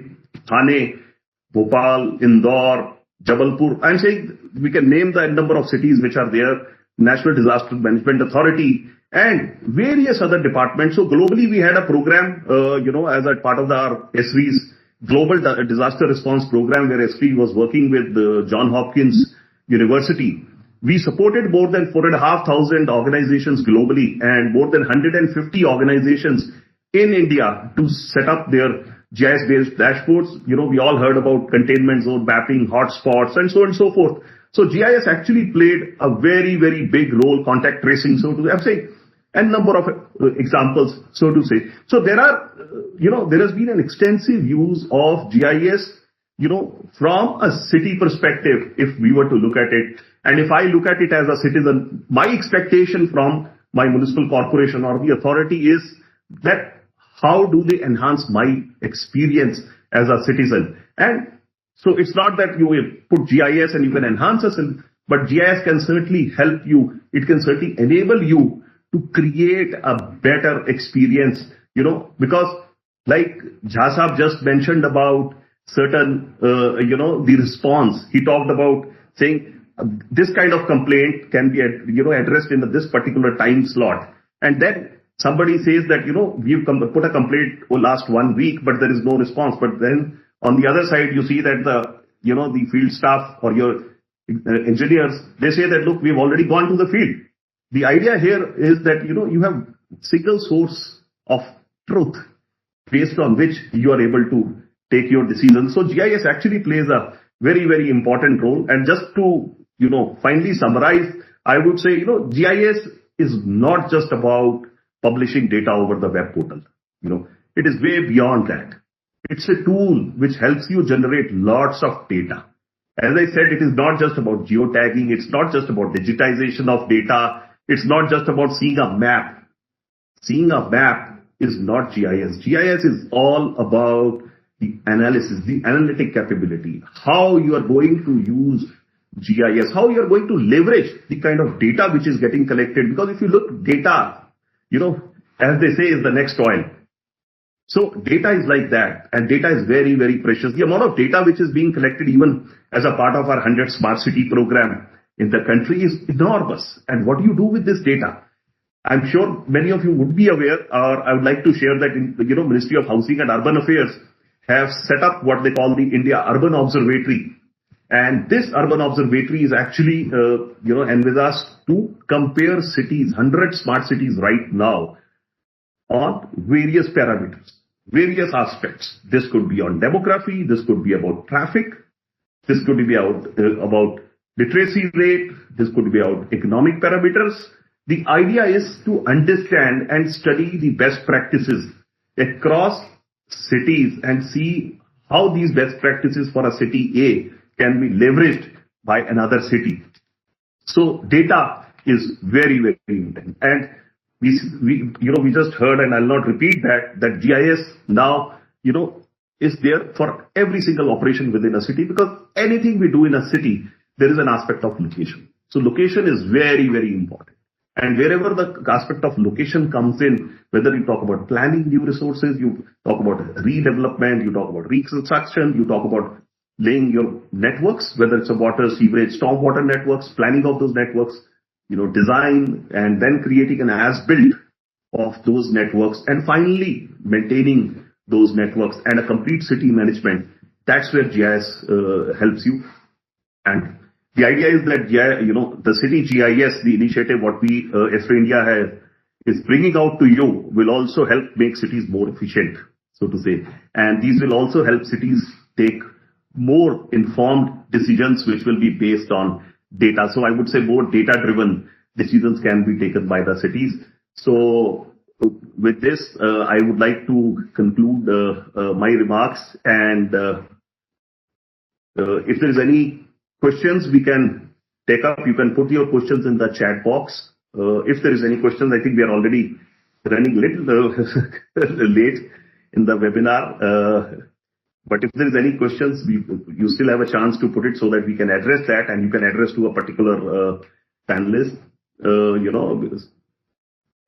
Thane, Bhopal, Indore, Jabalpur. I'm saying we can name the number of cities which are there, National Disaster Management Authority, and various other departments. So globally, we had a program, as a part of our ESRI's Global Disaster Response Program, where ESRI was working with Johns Hopkins University. We supported more than 4,500 organizations globally and more than 150 organizations in India to set up their GIS-based dashboards. We all heard about containment zone mapping, hotspots, and so on and so forth. So GIS actually played a very, very big role, contact tracing, so to say, and number of examples, so to say. So there are, there has been an extensive use of GIS, from a city perspective, if we were to look at it. And if I look at it as a citizen, my expectation from my municipal corporation or the authority is that how do they enhance my experience as a citizen? And so it's not that you will put GIS and you can enhance us, but GIS can certainly help you. It can certainly enable you to create a better experience, because like Jha Saab just mentioned about certain, the response. He talked about saying this kind of complaint can be, addressed in this particular time slot. And then somebody says that, we've put a complaint last 1 week, but there is no response. But then on the other side, you see that the field staff or your engineers, they say that, look, we've already gone to the field. The idea here is that, you have single source of truth based on which you are able to take your decisions. So GIS actually plays a very, very important role. And just to, finally summarize, I would say, GIS is not just about publishing data over the web portal. It is way beyond that. It's a tool which helps you generate lots of data. As I said, it is not just about geotagging. It's not just about digitization of data. It's not just about seeing a map. Seeing a map is not GIS. GIS is all about the analysis, the analytic capability, how you are going to use GIS, how you are going to leverage the kind of data which is getting collected. Because if you look, data, as they say, is the next oil. So data is like that, and data is very, very precious. The amount of data which is being collected even as a part of our 100 Smart City program in the country is enormous. And what do you do with this data? I'm sure many of you would be aware, or I would like to share that in Ministry of Housing and Urban Affairs have set up what they call the India Urban Observatory. And this Urban Observatory is actually, envisaged to compare cities, 100 smart cities right now on various parameters, various aspects. This could be on demography, this could be about traffic, this could be about literacy rate, this could be about economic parameters. The idea is to understand and study the best practices across cities and see how these best practices for a city A can be leveraged by another city. So data is very, very important. And we just heard, and I'll not repeat that GIS now, is there for every single operation within a city, because anything we do in a city, there is an aspect of location. So location is very, very important. And wherever the aspect of location comes in, whether you talk about planning new resources, you talk about redevelopment, you talk about reconstruction, you talk about laying your networks, whether it's a water, sewerage, stormwater networks, planning of those networks, design, and then creating an as-built of those networks, and finally maintaining those networks and a complete city management. That's where GIS helps you. And the idea is that, the City GIS, the initiative what we, ESRA India is bringing out to you, will also help make cities more efficient, so to say. And these will also help cities take more informed decisions, which will be based on data. So I would say more data-driven decisions can be taken by the cities. So with this, I would like to conclude my remarks. And if there is any questions we can take up, you can put your questions in the chat box. If there is any questions, I think we are already running a little late in the webinar. But if there is any questions, you still have a chance to put it so that we can address that, and you can address to a particular panelist,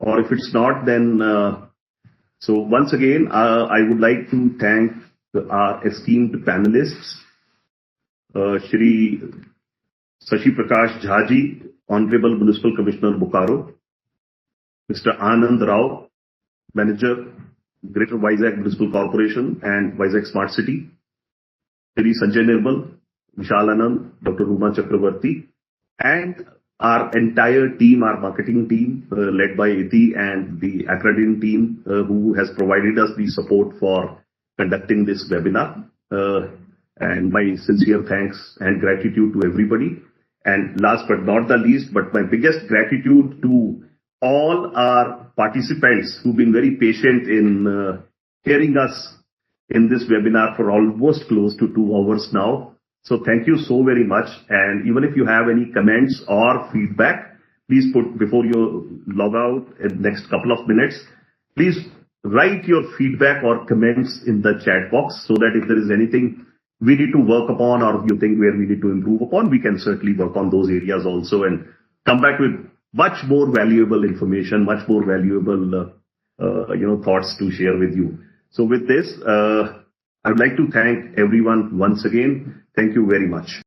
or if it's not, then so once again, I would like to thank our esteemed panelists, Shri Shashi Prakash Jhaji, Honorable Municipal Commissioner, Bokaro, Mr. Anand Rao, Manager, Greater Vizag Municipal Corporation and Vizag Smart City, Shri Sanjay Nirmal, Vishal Anand, Dr. Ruma Chakravarti, and our entire team, our marketing team, led by Iti, and the Accrediting team, who has provided us the support for conducting this webinar. And my sincere thanks and gratitude to everybody. And last but not the least, but my biggest gratitude to all our participants who've been very patient in hearing us in this webinar for almost close to 2 hours now. So thank you so very much. And even if you have any comments or feedback, please put, before you log out in the next couple of minutes, please write your feedback or comments in the chat box, so that if there is anything we need to work upon, or you think where we need to improve upon, we can certainly work on those areas also and come back with much more valuable information, much more valuable, thoughts to share with you. So with this, I would like to thank everyone once again. Thank you very much.